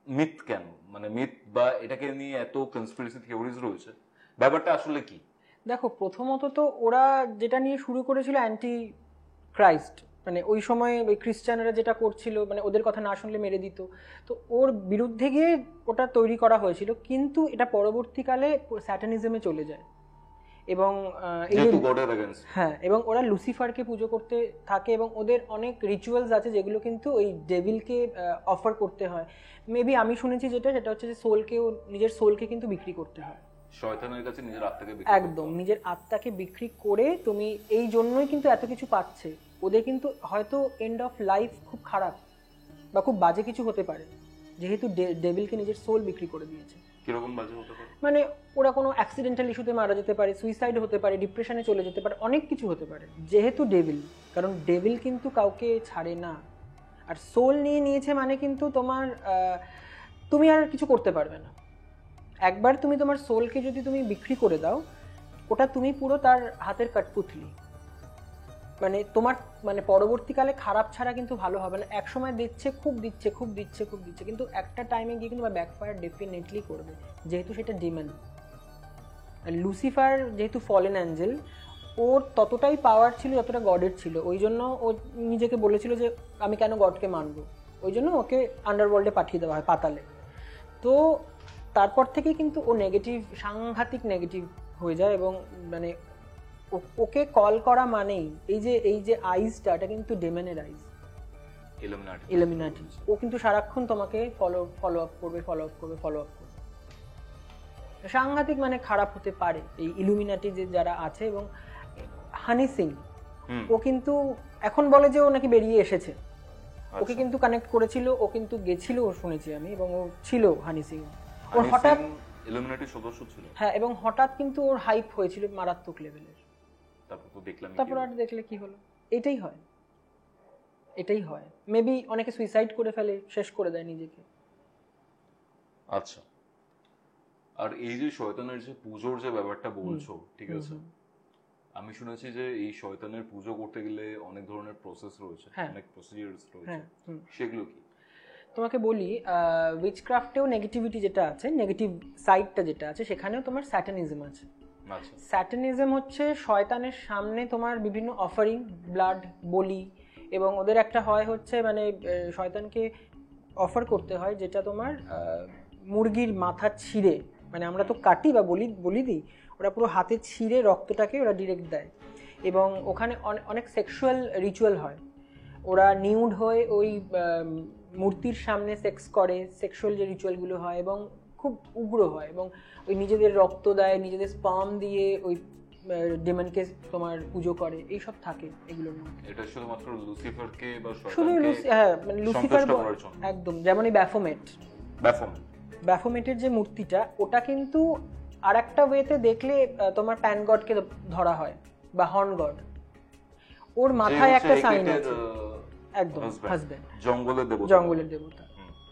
মিথ কেন, মানে মিথ বা এটাকে নিয়ে এত কনস্পিরেসি থিওরিজ রয়েছে, ব্যাপারটা আসলে কি?
দেখো, প্রথমত তো ওরা যেটা নিয়ে শুরু করেছিল অ্যান্টি ক্রাইস্ট, মানে ওই সময় ওই খ্রিস্টানরা যেটা করছিল, মানে ওদের কথা না শুনলে মেরে দিত, তো ওর বিরুদ্ধে গিয়ে ওটা তৈরি করা হয়েছিল। কিন্তু এটা পরবর্তীকালে স্যাটানিজমে চলে যায় এবং হ্যাঁ, এবং ওরা লুসিফারকে পুজো করতে থাকে এবং ওদের অনেক রিচুয়ালস আছে যেগুলো কিন্তু ওই ডেভিলকে অফার করতে হয়। মেবি আমি শুনেছি যেটা, সেটা হচ্ছে যে সোলকেও, নিজের সোলকে কিন্তু বিক্রি করতে হয়
শয়তানের কাছে, নিজের আত্মাকে বিক্রি,
একদম নিজের আত্মাকে বিক্রি করে তুমি, এই জন্যই কিন্তু এত কিছু পাচ্ছে। ওদের কিন্তু হয়তো এন্ড অফ লাইফ খুব খারাপ বা খুব বাজে কিছু হতে পারে, যেহেতু ডেভিলকে নিজের সোল বিক্রি করে দিয়েছে।
কিরকম বাজে হতে পারে?
মানে ওরা কোনো অ্যাক্সিডেন্টাল ইস্যুতে মারা যেতে পারে, সুইসাইড হতে পারে, ডিপ্রেশনে চলে যেতে পারে, অনেক কিছু হতে পারে, যেহেতু ডেভিল। কারণ ডেভিল কিন্তু কাউকে ছাড়ে না, আর সোল নিয়ে নিয়েছে মানে কিন্তু তোমার তুমি আর কিছু করতে পারবে না। একবার তুমি তোমার সোলকে যদি তুমি বিক্রি করে দাও, ওটা তুমি পুরো তার হাতের কাঠপুতলি, মানে তোমার মানে পরবর্তীকালে খারাপ ছাড়া কিন্তু ভালো হবে না। এক সময় দিচ্ছে, খুব দিচ্ছে, খুব দিচ্ছে, খুব দিচ্ছে, কিন্তু একটা টাইমে গিয়ে কিন্তু ব্যাকফায়ার ডেফিনেটলি করবে, যেহেতু সেটা ডিমন। আর লুসিফার যেহেতু ফলেন অ্যাঞ্জেল, ওর ততটাই পাওয়ার ছিল যতটা গডের ছিল, ওই জন্য ও নিজেকে বলেছিল যে আমি কেন গডকে মানব, ওই জন্য ওকে আন্ডারওয়ার্ল্ডে পাঠিয়ে দেওয়া হয়, পাতালে। তো তারপর থেকে কিন্তু ও নেগেটিভ, সাংঘাতিক নেগেটিভ হয়ে যায় এবং মানে ওকে কল করা মানেই এই যে আইসটা, এটা কিন্তু ডেমনের আইস, ইলুমিনাটি। ও কিন্তু সারাক্ষণ তোমাকে ফলো আপ করবে, সাংঘাতিক মানে খারাপ হতে পারে এই ইলুমিনাটি যে যারা আছে। এবং হানি সিং, ও কিন্তু এখন বলে যে ও নাকি বেরিয়ে এসেছে, ওকে কিন্তু কানেক্ট করেছিল, ও কিন্তু গেছিল, ও শুনেছি আমি, এবং ও ছিল হানি সিং, ওর হঠাৎ
ইলুমিনাটির সদস্য ছিল।
হ্যাঁ, এবং হঠাৎ কিন্তু ওর হাইপ হয়েছিল মারাত্মক লেভেলের। তারপর আর দেখলে কি হলো, এটাই হয়। মেবি অনেকে সুইসাইড করে ফেলে, শেষ করে দেয় নিজেকে।
আচ্ছা, আর এই যে শয়তানের যে পুজোর যে ব্যাপারটা বলছো, ঠিক আছে, আমি শুনেছি যে এই শয়তানের পুজো করতে গেলে অনেক ধরনের প্রসেস রয়েছে, অনেক প্রসিডিউরস রয়েছে, সেগুলো কি?
তোমাকে বলি, উইচক্রাফটেও নেগেটিভিটি যেটা আছে, নেগেটিভ সাইডটা যেটা আছে, সেখানেও তোমার স্যাটানিজম আছে। স্যাটানিজম হচ্ছে শয়তানের সামনে তোমার বিভিন্ন অফারিং, ব্লাড, বলি, এবং ওদের একটা হয় হচ্ছে মানে শয়তানকে অফার করতে হয় যেটা তোমার মুরগির মাথা ছিঁড়ে, মানে আমরা তো কাটি বা বলি দিই, ওরা পুরো হাতে ছিঁড়ে রক্তটাকে ওরা ডিরেক্ট দেয়। এবং ওখানে অনেক সেক্সুয়াল রিচুয়াল হয়, ওরা নিউড হয়ে ওই মূর্তির সামনে সেক্স করে, সেক্সুয়াল যে রিচুয়ালগুলো হয় এবং খুব উগ্র হয়, এবং ওই নিজেদের রক্ত দেয়, নিজেদের স্পার্ম দিয়ে ওই ডেমনকে তোমার পুজো করে, এইসব থাকে এগুলোর মধ্যে।
এটা শুধুমাত্র লুসিফারকে বা
শুধু
শয়তানকে
হ্যাঁ, মানে লুসিফার
সন্তুষ্ট করার জন্য।
একদম, যেমন এই ব্যাফোমেট, ব্যাফোমেটের যে মূর্তিটা, ওটা কিন্তু আর একটা ওয়েতে দেখলে তোমার প্যান গডকে ধরা হয় বা হর্ন গড। ওর মাথায় একটা সাইন আছে, একদম হাজবেন্ড, জঙ্গলের দেবতা।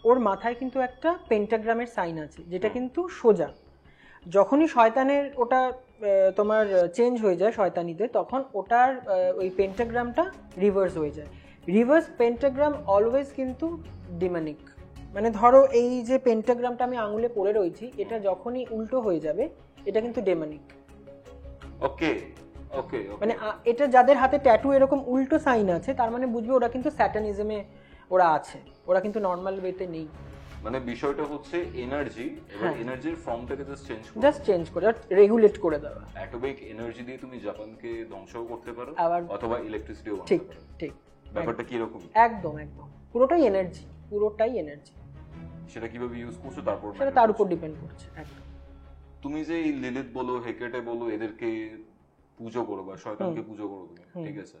ওর মাথায় কিন্তু একটা পেন্টাগ্রামের সাইন আছে, যেটা কিন্তু সোজা। যখনই শয়তানের ওটা তোমার চেঞ্জ হয়ে যায় শয়তানিতে, তখন ওটার ওই পেন্টাগ্রামটা রিভার্স হয়ে যায়। রিভার্স পেন্টাগ্রাম অলওয়েজ কিন্তু ডিমনিক। মানে ধরো এই যে পেন্টাগ্রামটা আমি আঙুলে পড়ে রয়েছি, এটা যখনই উল্টো হয়ে যাবে, এটা কিন্তু ডেমনিক।
ওকে ওকে,
মানে এটা যাদের হাতে ট্যাটু এরকম উল্টো সাইন আছে, তার মানে বুঝবে ওরা কিন্তু স্যাটানিজমে ওরা আছে, ওরা কিন্তু নর্মাল ওয়েতে নেই।
মানে বিষয়টা হচ্ছে এনার্জি, এবার এনার্জির ফর্মটাকে
জাস্ট চেঞ্জ করে রেগুলেট করে দেওয়া।
অ্যাটমিক এনার্জি দিয়ে তুমি জাপানকে ধ্বংসও করতে পারো,
আবার
অথবা ইলেকট্রিসিটিও বানাতে
ঠিক
পারো।
ঠিক,
ব্যাপারটা কি রকম?
একদম একদম, পুরোটাই এনার্জি, পুরোটাই এনার্জি।
সেটা কিভাবে ইউজ করছো তারপর
সেটা তার উপর ডিপেন্ড করছে। একদম।
তুমি যে এই লিলিথ বলো, হেকেটে বলো, এদেরকে পুজো করো বা শয়তানকে পুজো করো তুমি, ঠিক আছে,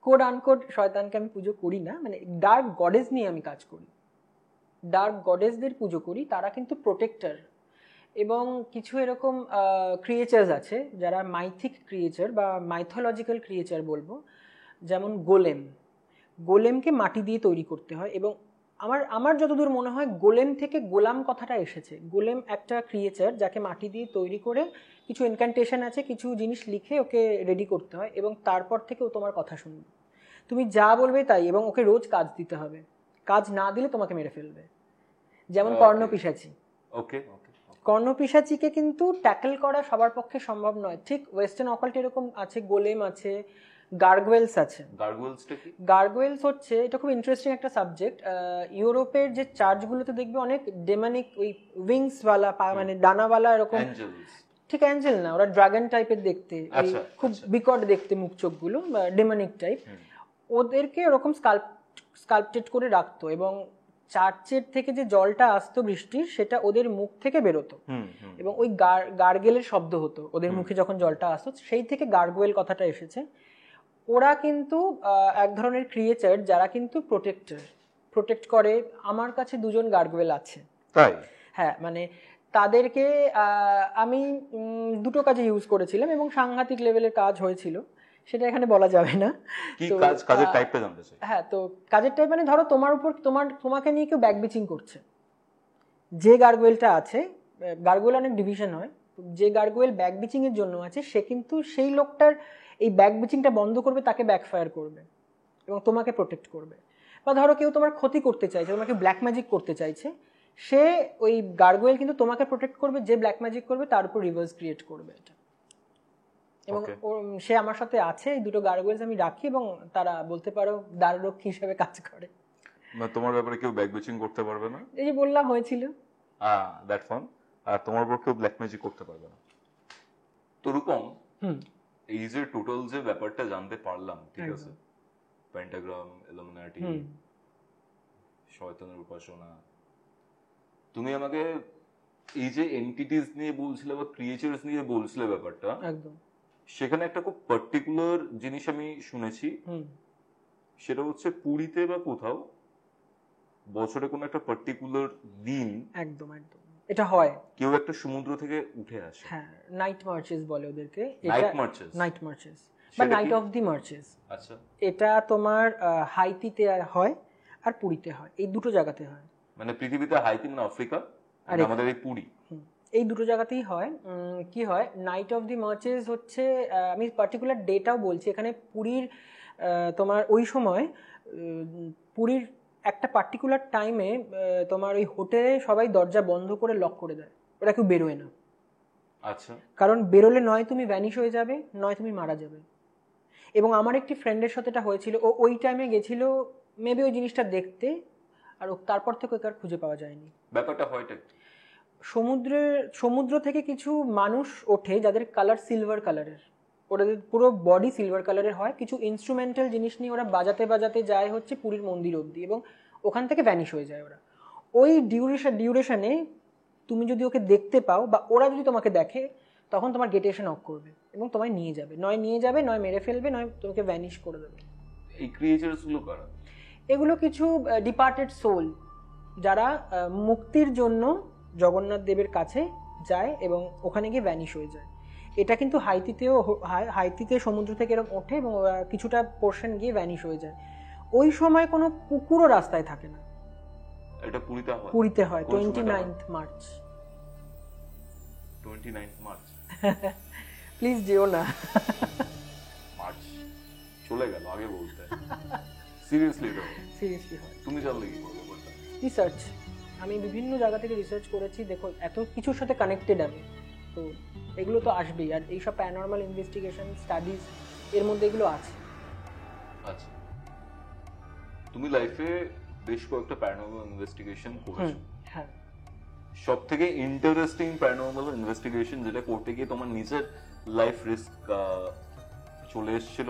কোড আনকোড শয়তানকে আমি পুজো করি না, মানে ডার্ক গডেস নিয়ে আমি কাজ করি, ডার্ক গডেসদের পুজো করি। তারা কিন্তু প্রোটেক্টর, এবং কিছু এরকম ক্রিয়েচার্স আছে যারা মাইথিক ক্রিয়েচার বা মাইথোলজিক্যাল ক্রিয়েচার বলবো, যেমন গোলেম। গোলেমকে মাটি দিয়ে তৈরি করতে হয়, এবং আমার যতদূর মনে হয় গোলেম থেকে গোলাম কথাটা এসেছে। গোলেম একটা ক্রিয়েচার যাকে মাটি দিয়ে তৈরি করে কিছু ইনক্যান্টেশন আছে, কিছু জিনিস লিখে ওকে রেডি করতে হয়, এবং তারপর থেকে ও তোমার কথা শুনবে, তুমি যা বলবে তাই, এবং ওকে রোজ কাজ দিতে হবে, কাজ না দিলে তোমাকে মেরে ফেলবে। যেমন কর্ণপিশাচী।
ওকে,
কর্ণপিশাচীকে কিন্তু ট্যাকল করা সবার পক্ষে সম্ভব নয়। ঠিক ওয়েস্টার্ন অকাল্ট এরকম আছে, গোলেম আছে, গার্গওয়েলস আছে। গার্গওয়েলস হচ্ছে, এটা খুব ইন্টারেস্টিং একটা সাবজেক্ট। ইউরোপের যে চার্চগুলোতে দেখবে অনেক ডেমনিক ওই উইংসওয়ালা, মানে ডানাওয়ালা এরকম, ঠিক অ্যাঞ্জেল না, ওরা ড্রাগন টাইপের দেখতে, খুব বিকট দেখতে মুখ চোখগুলো, ডেমনিক টাইপ। ওদেরকে ওরকম স্কাল্পটেড করে রাখতো, এবং চার্চের থেকে যে জলটা আসতো বৃষ্টির, সেটা ওদের মুখ থেকে বেরোতো, এবং ওই গার্গেলের শব্দ হতো ওদের মুখে যখন জলটা আসতো, সেই থেকে গার্গওয়েল কথাটা এসেছে। ওরা কিন্তু এক ধরনের ক্রিয়েচার যারা কিন্তু প্রোটেক্ট করে। আমার কাছে দুজন গার্গওয়েল আছে।
তাই?
হ্যাঁ, মানে তাদেরকে আমি দুটো কাজে ইউজ করেছিলাম, এবং সাংঘাতিক লেভেলের কাজ হয়েছিল, সেটা এখানে বলা যাবে না।
কি কাজ? কাজের টাইপটা জানতে চাই।
হ্যাঁ, তো কাজের টাইপ মানে ধরো তোমার উপর তোমাকে নিয়ে কেউ ব্যাকবিচিং করছে, যে গার্গওয়েলটা আছে, গার্গওয়েল অনেক ডিভিশন হয়, যে গার্গওয়েল ব্যাকবিচিং এর জন্য আছে, সে কিন্তু সেই লোকটার এই ব্যাকবিচিংটা বন্ধ করবে, তাকে ব্যাকফায়ার করবে এবং তোমাকে প্রোটেক্ট করবে। বা ধরো কেউ তোমার ক্ষতি করতে চাইছে, তোমাকে ব্ল্যাক ম্যাজিক করতে চাইছে, সে ওই গার্গওয়েল কিন্তু তোমাকে প্রোটেক্ট করবে, যে ব্ল্যাক ম্যাজিক করবে তার উপর রিভার্স ক্রিয়েট করবে এটা। এবং সে আমার সাথে আছে, এই দুটো গার্গওয়েলস আমি রাখি, এবং তারা বলতে পারো দ্বাররক্ষী হিসেবে কাজ করে।
তোমার ব্যাপারে কেউ ব্যাকবিচিং করতে পারবে না,
এই যে বললাম হয়েছিল,
দ্যাট ফান। আর তোমার উপর কেউ ব্ল্যাক ম্যাজিক করতে পারবে না। তো রূপম, এই যে টোটাল যে ব্যাপারটা জানতে পারলাম, ঠিক আছে, পেন্টাগ্রাম, ইলুমিনাটি, শয়তানের উপাসনা, তুমি আমাকে এই যে এন্টিটিস নিয়ে বলছিলে বা ক্রিয়েচার্স নিয়ে বলছিলে ব্যাপারটা, একদম, সেখানে একটা খুব পার্টিকুলার জিনিস আমি শুনেছি, সেটা হচ্ছে পুরীতে বা কোথাও বছরে কোনো একটা পার্টিকুলার দিন, একদম একদম, এটা হয়, কেউ একটা সমুদ্র থেকে উঠে আসে। হ্যাঁ, নাইট মার্চেস বলে ওদেরকে। নাইট মার্চেস বা নাইট অফ দি মার্চেস। আচ্ছা, এটা তোমার হাইতিতে হয় আর পুরীতে হয়, এই দুটো জায়গাতে হয়। মানে পৃথিবীতে হাইতি মানে আফ্রিকা, আর আমাদের এই পুরী, এই দুটো জায়গাতেই হয়। কি হয়, নাইট অফ দি মার্চেস হচ্ছে, আমি পার্টিকুলার ডেটাও বলছি এখানে, পুরীর তোমার ওই সময় পুরীর একটা পার্টিকুলার টাইমে তোমার ওই হোটেলে সবাই দরজা বন্ধ করে লক করে দেয়, ওরা কেউ বেরোয় না। আচ্ছা, কারণ বেরোলে নয় তুমি ভ্যানিশ হয়ে যাবে, নয় তুমি মারা যাবে। এবং আমার একটি ফ্রেন্ডের সাথে এটা হয়েছিল, ও ওই টাইমে গেছিল মেবি ওই জিনিসটা দেখতে, আর তারপর থেকে ওকে আর খুঁজে পাওয়া যায়নি। ব্যাপারটা হয়টা সমুদ্র থেকে কিছু মানুষ ওঠে যাদের কালার সিলভার কালারের, ওদের পুরো বডি সিলভার কালারের হয়, কিছু ইনস্ট্রুমেন্টাল জিনিস নিয়ে ওরা বাজাতে বাজাতে যায় হচ্ছে পুরীর মন্দির অবধি, এবং
ওখান থেকে ভ্যানিশ হয়ে যায় ওরা। ওই ডিউরেশনে তুমি যদি ওকে দেখতে পাও বা ওরা যদি তোমাকে দেখে, তখন তোমার গেটে এসে নক করবে এবং তোমায় নিয়ে যাবে, নয় মেরে ফেলবে, নয় তোমাকে ভ্যানিশ করে দেবে।
এই ক্রিয়েচার্স গুলো কারা?
এগুলো কিছু ডিপার্টেড সোল, যারা মুক্তির জন্য জগন্নাথ দেবের কাছে যায় এবং ওখানে গিয়ে ভ্যানিশ হয়ে যায়। এটা কিন্তু হাইতিতে সমুদ্র থেকে এরকম ওঠে এবং ওরা কিছুটা পোর্শন গিয়ে ভ্যানিশ হয়ে যায়। ওই সময় কোনো কুকুরও রাস্তায় থাকে না।
এটা
পুরীতে হয় 29th March.
29th March?
Please যেও না।
মার্চ চলে গেল, আগে বলতে। সিরিয়াসলি
হয়।
তুমি জানলে কি বলবো?
রিসার্চ, আমি বিভিন্ন জায়গা থেকে রিসার্চ করেছি। দেখো, এত কিছুর সাথে কানেক্টেড আমি, তো এগুলো তো আসবেই। আর এইসব প্যারানর্মাল ইনভেস্টিগেশন স্টাডিজ এর মধ্যে এগুলো আছে।
আচ্ছা, তুমি লাইফে বেশ কয়েকটা প্যারানর্মাল ইনভেস্টিগেশন করেছো।
হ্যাঁ।
সব থেকে ইন্টারেস্টিং প্যারানর্মাল ইনভেস্টিগেশন যেটা করতে গিয়ে তোমার নিজের লাইফ রিস্ক চলে এসেছিল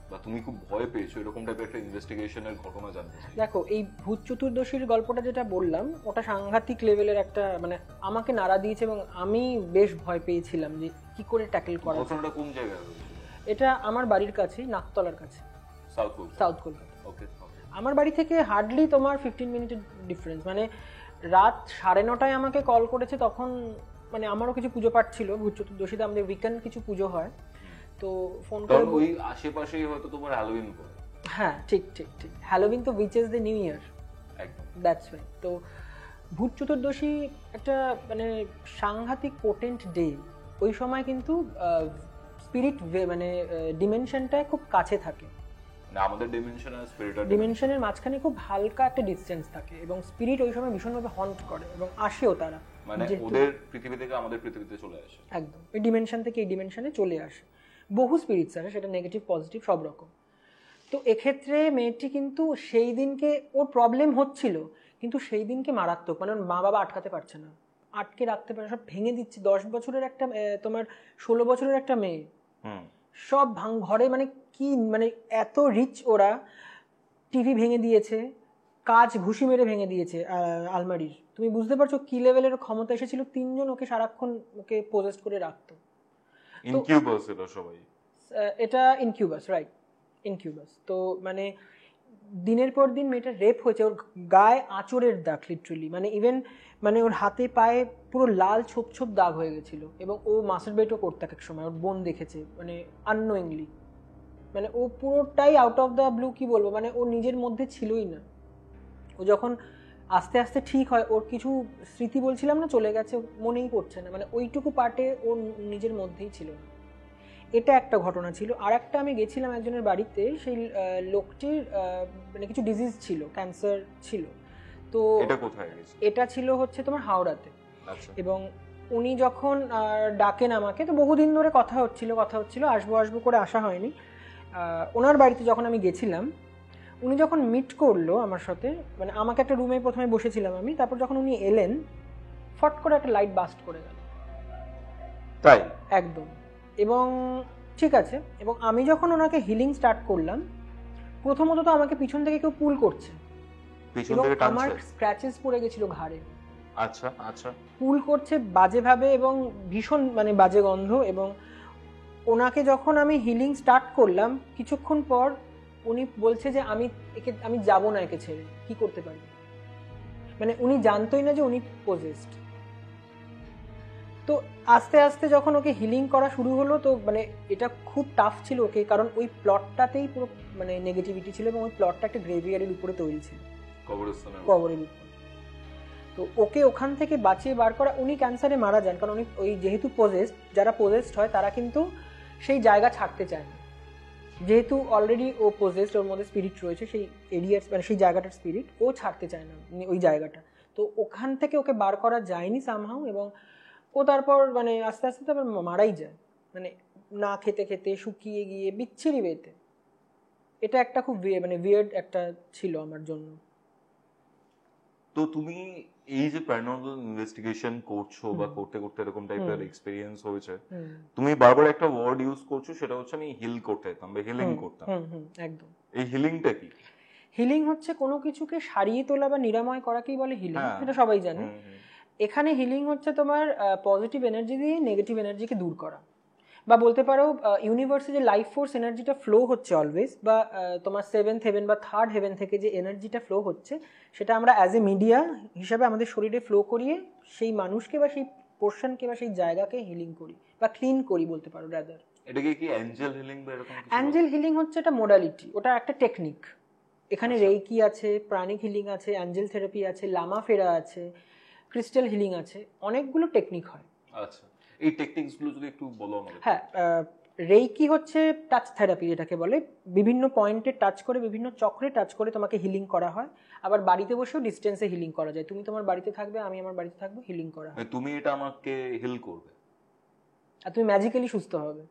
বা তুমি খুব ভয় পেয়েছো, এরকম টাইপের একটা ইনভেস্টিগেশনের ঘটনা জানতে চাই।
দেখো, এই ভূত চতুর্দশীর গল্পটা যেটা বললাম, ওটা সাংঘাতিক লেভেলের একটা, মানে আমাকে নাড়া দিয়েছে এবং আমি বেশ ভয় পেয়েছিলাম যে কি করে ট্যাকেল করা।
ঘটনাটা কোন জায়গায় হয়েছিল?
এটা আমার বাড়ির কাছেই, নাকতলার কাছে, সাউথ কলকাতা।
ওকে।
আমার বাড়ি থেকে হার্ডলি তোমার 15 মিনিটের ডিফারেন্স। মানে রাত 9:30 আমাকে কল করেছে। তখন মানে আমারও কিছু পুজো পাঠ ছিল, ভূত চতুর্দশীতে আমাদের উইকেন্ড কিছু পুজো হয়, তো ফোন করে
ওই আশেপাশেই হয়তো তোমার হ্যালোউইন করে।
হ্যাঁ, ঠিক। হ্যালোউইন তো which is the new year,
একদম,
দ্যাটস রাইট। তো ভূত চতুর্দশী একটা মানে সাংঘাতিক পোটেন্ট ডে। ওই সময় কিন্তু স্পিরিট মানে ডিমেনশনটা খুব কাছে থাকে।
আমাদের ডিমেনশন আর
ডিমেনশনের মাঝখানে খুব হালকা একটা ডিসটেন্স থাকে এবং স্পিরিট ওই সময় ভীষণভাবে হন্ট করে এবং আসেও তারা,
মানে ওদের পৃথিবী থেকে আমাদের পৃথিবীতে চলে আসে।
একদম, এই ডিমেনশন থেকে এই ডিমেনশনে চলে আসে। বহু স্পিরিটস আসে, সেটা নেগেটিভ পজিটিভ সব রকম। তো এক্ষেত্রে মেয়েটি কিন্তু সেই দিনকে, ওর প্রবলেম হচ্ছিল কিন্তু সেই দিনকে মারাত্মক, মানে ওর মা বাবা আটকাতে পারছে না, আটকে রাখতে পারে, সব ভেঙে দিচ্ছে। 10 বছরের একটা তোমার 16 বছরের একটা মেয়ে, সব ঘরে, মানে কি, মানে এত রিচ ওরা, টিভি ভেঙে দিয়েছে, কাঁচ ঘুষি মেরে ভেঙে দিয়েছে আলমারির। তুমি বুঝতে পারছো কি লেভেলের ক্ষমতা এসেছিল। 3 জন ওকে সারাক্ষণ ওকে পোজেস্ট করে রাখতো।
ইনকিউবাস ছিল সবাই।
এটা ইনকিউবাস, রাইট, ইনকিউবাস। তো মানে দিনের পর দিন মেয়েটা রেপ হয়েছে, ওর গায়ে আঁচড়ের দাগ লিটারালি, মানে ইভেন মানে ওর হাতে পায়ে পুরো লাল ছোপ ছোপ দাগ হয়ে গেছিল এবং ও মাস্টারবেটও করতে এক সময়, ওর বোন দেখেছে, মানে আননোয়িংলি। মানে ও পুরোটাই আউট অফ দ্য ব্লু, কি বলবো, মানে ও নিজের মধ্যে ছিলই না। ও যখন আস্তে আস্তে ঠিক হয়, ওর কিছু স্মৃতি বলছিলাম না চলে গেছে, মনেই পড়ছে না, মানে ওইটুকু পার্টে ওর নিজের মধ্যেই ছিল না। এটা একটা ঘটনা ছিল। আর একটা, আমি গেছিলাম একজনের বাড়িতে, সেই লোকটির মানে কিছু ডিজিজ ছিল, ক্যান্সার ছিল। তো
এটা কোথায় গেছে?
এটা ছিল হচ্ছে তোমার হাওড়াতে।
আচ্ছা।
এবং উনি যখন ডাকেন আমাকে, তো বহুদিন ধরে কথা হচ্ছিল, আসবো করে আসা হয়নি। ওনার বাড়িতে যখন আমি গেছিলাম, উনি যখন মিট করলো আমার সাথে, মানে আমাকে একটা রুমে প্রথমে বসেছিলাম আমি, তারপর যখন উনি এলেন, ফট করে একটা লাইট বাস্ট করে গেল।
তাই?
একদম। এবং ঠিক আছে, এবং আমি যখন ওনাকে হিলিং স্টার্ট করলাম, প্রথমত তো আমাকে পিছন থেকে কেউ পুল করছে, এবং আমার স্ক্র্যাচেস পড়ে গেছিল ঘাড়ে।
আচ্ছা। পুল
করছে বাজেভাবে এবং ভীষণ মানে বাজে গন্ধ। এবং ওনাকে যখন আমি হিলিং স্টার্ট করলাম, কিছুক্ষণ পর উনি বলছে যে আমি যাব না একে ছেড়ে, কি করতে পারি। মানে উনি জানতোই না যে উনি পজেসড। তো আস্তে আস্তে যখন ওকে হিলিং করা শুরু হলো, তো মানে এটা খুব টাফ ছিল ওকে, কারণ ওই প্লটটাতেই পুরো মানে নেগেটিভিটি ছিল এবং ওই প্লটটা একটা গ্রেভিয়ার্ডের উপরে তৈরি ছিল, কবরের উপর। তো ওকে ওখান থেকে বাঁচিয়ে বার করা, উনি ক্যান্সারে মারা যান, কারণ উনি ওই যেহেতু পজেসড, যারা পজেসড হয় তারা কিন্তু সেই জায়গা ছাড়তে চায় না, যেহেতু অলরেডি ও পজেসড, ওর মধ্যে স্পিরিট রয়েছে, সেই এরিয়ার মানে সেই জায়গাটার স্পিরিট ও ছাড়তে চায় না ওই জায়গাটা। তো ওখান থেকে ওকে বার করা যায়নি সামহাউ, এবং ও তারপর মানে আস্তে আস্তে তারপর মারাই যায়, মানে না খেতে খেতে শুকিয়ে গিয়ে বিচ্ছিরি বেতে। এটা একটা খুব মানে উইয়ার্ড একটা ছিল আমার জন্য।
তো তুমি এই যে প্যারানর্মাল ইনভেস্টিগেশন করছো বা করতে করতে এরকম টাইপের এক্সপেরিয়েন্স হয়েছে, তুমি বারবার একটা ওয়ার্ড ইউজ করছো, সেটা হচ্ছে আমি হিল করতে যেতাম বা হিলিং করতাম।
একদম।
এই হিলিংটা কি?
হিলিং হচ্ছে কোনো কিছুকে সারিয়ে তোলা বা নিরাময় করাকেই বলে হিলিং,
হ্যাঁ।
এটা সবাই জানে।
হুম, হুম।
এখানে হিলিং হচ্ছে তোমার পজিটিভ এনার্জি দিয়ে নেগেটিভ এনার্জিকে দূর করা, বা বলতে পারো ইউনিভার্সে যে লাইফ ফোর্স এনার্জিটা ফ্লো হচ্ছে অলওয়েজ, বা তোমার সেভেন্থ হেভেন বা থার্ড হেভেন থেকে যে এনার্জিটা ফ্লো হচ্ছে, সেটা আমরা অ্যাজ এ মিডিয়া হিসাবে আমাদের শরীরে ফ্লো করিয়ে সেই মানুষকে বা সেই পোর্শনকে বা সেই জায়গাকে হিলিং করি বা ক্লিন করি বলতে পারো রাদার।
এটাকে কি অ্যাঞ্জেল হিলিং বা এরকম কিছু বলে?
অ্যাঞ্জেল হিলিং হচ্ছে একটা মোডালিটি, ওটা একটা টেকনিক। এখানে
আচ্ছা।
রেইকি আছে, প্রাণিক হিলিং আছে, অ্যাঞ্জেল থেরাপি আছে, লামা ফেরা আছে, ক্রিস্টাল হিলিং আছে, অনেকগুলো টেকনিক হয়।
আচ্ছা, এই টেকনিকস গুলো যদি একটু বলো আমাকে।
হ্যাঁ, রেইকি হচ্ছে টাচ থেরাপি যেটাকে বলে, বিভিন্ন পয়েন্টে টাচ করে, বিভিন্ন চক্রে টাচ করে তোমাকে হিলিং করা হয়। আবার বাড়িতে বসেও ডিস্টেন্সে হিলিং করা যায়, তুমি তোমার বাড়িতে থাকবে, আমি আমার বাড়িতে থাকবো, হিলিং করা হয়।
মানে তুমি এটা আমাকে হিল করবে?
আর তুমি ম্যাজিক্যালি সুস্থ হবে।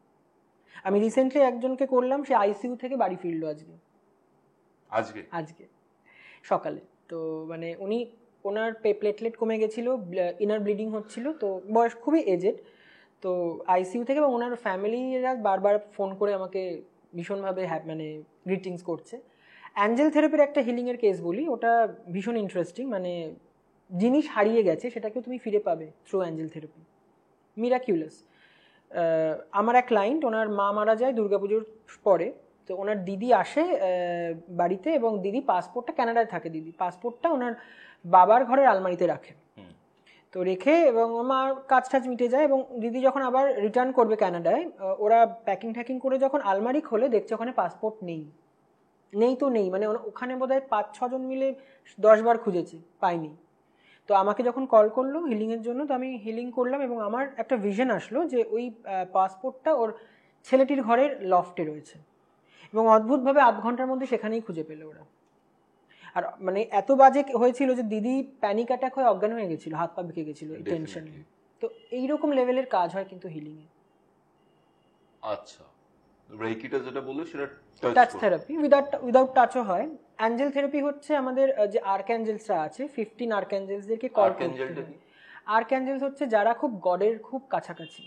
আমি রিসেন্টলি একজনকে করলাম, সে আইসিইউ থেকে বাড়ি ফিরলো আজকে আজকে সকালে। তো মানে ওনার প্লেটলেট কমে গেছিল, ইনার ব্লিডিং হচ্ছিল, তো বয়স খুবই এজেড, তো আইসিইউ থেকে, এবং ওনার ফ্যামিলিরা বারবার ফোন করে আমাকে ভীষণভাবে মানে গ্রিটিংস করছে। অ্যাঞ্জেল থেরাপির একটা হিলিংয়ের কেস বলি, ওটা ভীষণ ইন্টারেস্টিং। মানে জিনিস হারিয়ে গেছে সেটাকেও তুমি ফিরে পাবে থ্রু অ্যাঞ্জেল থেরাপি, মিরাকিউলাস। আমার এক ক্লায়েন্ট, ওনার মা মারা যায় দুর্গাপুজোর পরে, তো ওনার দিদি আসে বাড়িতে, এবং দিদি পাসপোর্টটা, কানাডায় থাকে দিদি, পাসপোর্টটা ওনার বাবার ঘরের আলমারিতে রাখে। তো রেখে, এবং আমার কাজ টাজ মিটে যায়, এবং দিদি যখন আবার রিটার্ন করবে কানাডায়, ওরা প্যাকিং ট্যাকিং করে যখন আলমারি খোলে, দেখছে ওখানে পাসপোর্ট নেই। তো নেই, মানে ওখানে বোধহয় 5-6 জন মিলে 10 বার খুঁজেছে, পাইনি। তো আমাকে যখন কল করলো হিলিংয়ের জন্য, তো আমি হিলিং করলাম, এবং আমার একটা ভিশন আসলো যে ওই পাসপোর্টটা ওর ছেলেটির ঘরের লফটে রয়েছে, এবং অদ্ভুতভাবে 8 ঘন্টার মধ্যে সেখানেই খুঁজে পেলো ওরা। আর মানে এত বাজে হয়েছিল যে দিদি প্যানিক অ্যাটাক হয়ে অজ্ঞান হয়ে গেছিল, হাত পা বেঁকে গেছিল টেনশনে। তো এইরকম লেভেলের কাজ হয় কিন্তু হিলিংয়ে।
আচ্ছা, রেইকিটা যেটা বললে সেটা
টাচ থেরাপি, উইদাউট টাচও হয়। অ্যাঞ্জেল থেরাপি হচ্ছে আমাদের যে আর্কঅ্যাঞ্জেলসরা আছে, 15 আর্কঅ্যাঞ্জেলসদেরকে কল করতে হয়। আর্কঅ্যাঞ্জেলস হচ্ছে যারা খুব গডের খুব কাছাকাছি,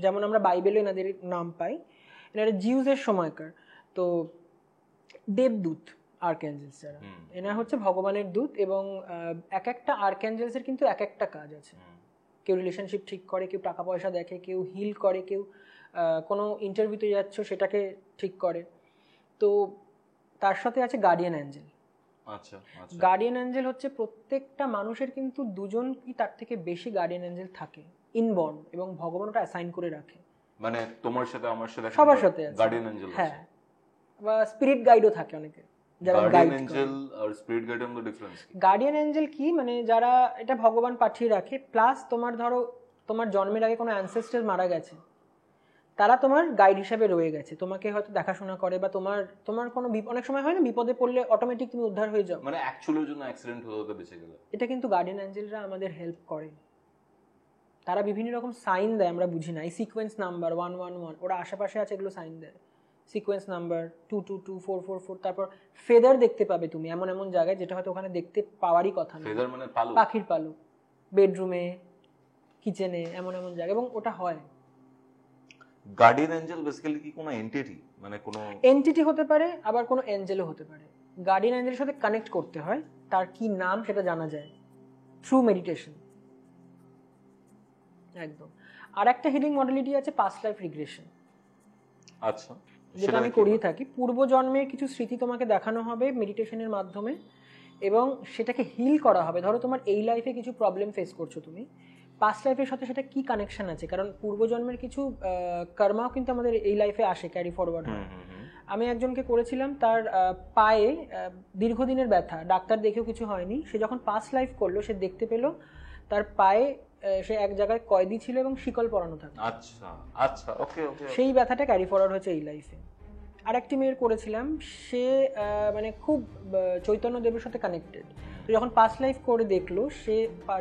যেমন আমরা বাইবেলে এনাদের নাম পাই, এনারা জিউসের সময়কার। তো দেবদূত আর্কঅ্যাঞ্জেলস যারা, এনারা হচ্ছে ভগবানের দূত, এবং এক একটা আর্কঅ্যাঞ্জেলসের কিন্তু এক একটা কাজ আছে। কেউ রিলেশনশিপ ঠিক করে, কেউ টাকা পয়সা দেখে, কেউ হিল করে, কেউ কোনো ইন্টারভিউতে যাচ্ছ সেটাকে ঠিক করে। তো তার সাথে আছে গার্ডিয়ান অ্যাঞ্জেল।
আচ্ছা,
গার্ডিয়ান অ্যাঞ্জেল হচ্ছে প্রত্যেকটা মানুষের কিন্তু 2জন কি তার থেকে বেশি গার্ডিয়ান অ্যাঞ্জেল থাকে ইনবর্ন, এবং ভগবান ওটা অ্যাসাইন করে রাখে।
মানে তোমার সাথে আমার সাথে
সবার সাথে
গার্ডিয়ান অ্যাঞ্জেল আছে।
হ্যাঁ, বা স্পিরিট গাইডও থাকে অনেকে যারা গাইড।
অ্যাঞ্জেল আর স্পিরিট গাইড এর মধ্যে ডিফারেন্স কি?
গার্ডিয়ান অ্যাঞ্জেল কি, মানে যারা এটা ভগবান পাঠিয়ে রাখে, প্লাস তোমার ধরো তোমার জন্মের আগে কোনো অ্যানসেস্টর মারা গেছে, তারা তোমার গাইড হিসাবে রয়ে গেছে, তোমাকে হয়তো দেখাশোনা করে, বা তোমার কোনো অনেক সময় হয় না বিপদে পড়লে অটোমেটিক তুমি উদ্ধার হয়ে যাও,
মানে অ্যাকচুয়ালি জন্য অ্যাক্সিডেন্ট হতে বেঁচে গেলে।
এটা কিন্তু গার্ডিয়ান অ্যাঞ্জেলরা আমাদের হেল্প করে। তারা বিভিন্ন রকম সাইন দেয়, আমরা বুঝি না। এই সিকোয়েন্স নাম্বার 111, ওরা আশেপাশে আছে, এগুলো সাইন দেয়। সিকোয়েন্স নাম্বার 222, 444, তারপর ফেদার দেখতে পাবে তুমি এমন এমন জায়গায়, যেটা হয়তো ওখানে দেখতে পাওয়ারই কথা না।
ফেদার মানে পালক,
পাখির পালক, বেডরুমে, কিচেনে, এমন এমন জায়গা, এবং ওটা হয়।
গার্ডিয়ান অ্যাঞ্জেল বেসিক্যালি কি কোনো এন্টিটি, মানে কোনো
এন্টিটি হতে পারে, আবার কোনো অ্যাঞ্জেলও হতে পারে। গার্ডিয়ান অ্যাঞ্জেলের সাথে কানেক্ট করতে হয়, তার কি নাম সেটা জানা যায় থ্রু মেডিটেশন। একদম। আর একটা হিলিং মডেলিটি আছে পাস্ট লাইফ রিগ্রেশন।
আচ্ছা,
যেটা আমি করিয়ে থাকি। পূর্বজন্মের কিছু স্মৃতি তোমাকে দেখানো হবে মেডিটেশনের মাধ্যমে, এবং সেটাকে হিল করা হবে। ধরো তোমার এই লাইফে কিছু প্রবলেম ফেস করছো তুমি, পাস্ট লাইফের সাথে সেটা কি কানেকশন আছে, কারণ পূর্বজন্মের কিছু কর্মাও কিন্তু আমাদের এই লাইফে আসে, ক্যারি ফরওয়ার্ড হয়। আমি একজনকে করেছিলাম, তার পায়ে দীর্ঘদিনের ব্যথা, ডাক্তার দেখেও কিছু হয়নি। সে যখন পাস্ট লাইফ করলো, সে দেখতে পেলো তার পায়ে সে এক জায়গায় কয়েদি ছিল এবং শিকল পরানো থাকে।
আচ্ছা আচ্ছা, ওকে ওকে।
সেই ব্যথাটা ক্যারি ফরওয়ার্ড হয়েছে এই লাইফে। আরেকটি মেয়ের করেছিলাম, সে মানে খুব চৈতন্যদেবের সাথে কানেক্টেড। তো যখন পাস্ট লাইফ করে দেখলো, সে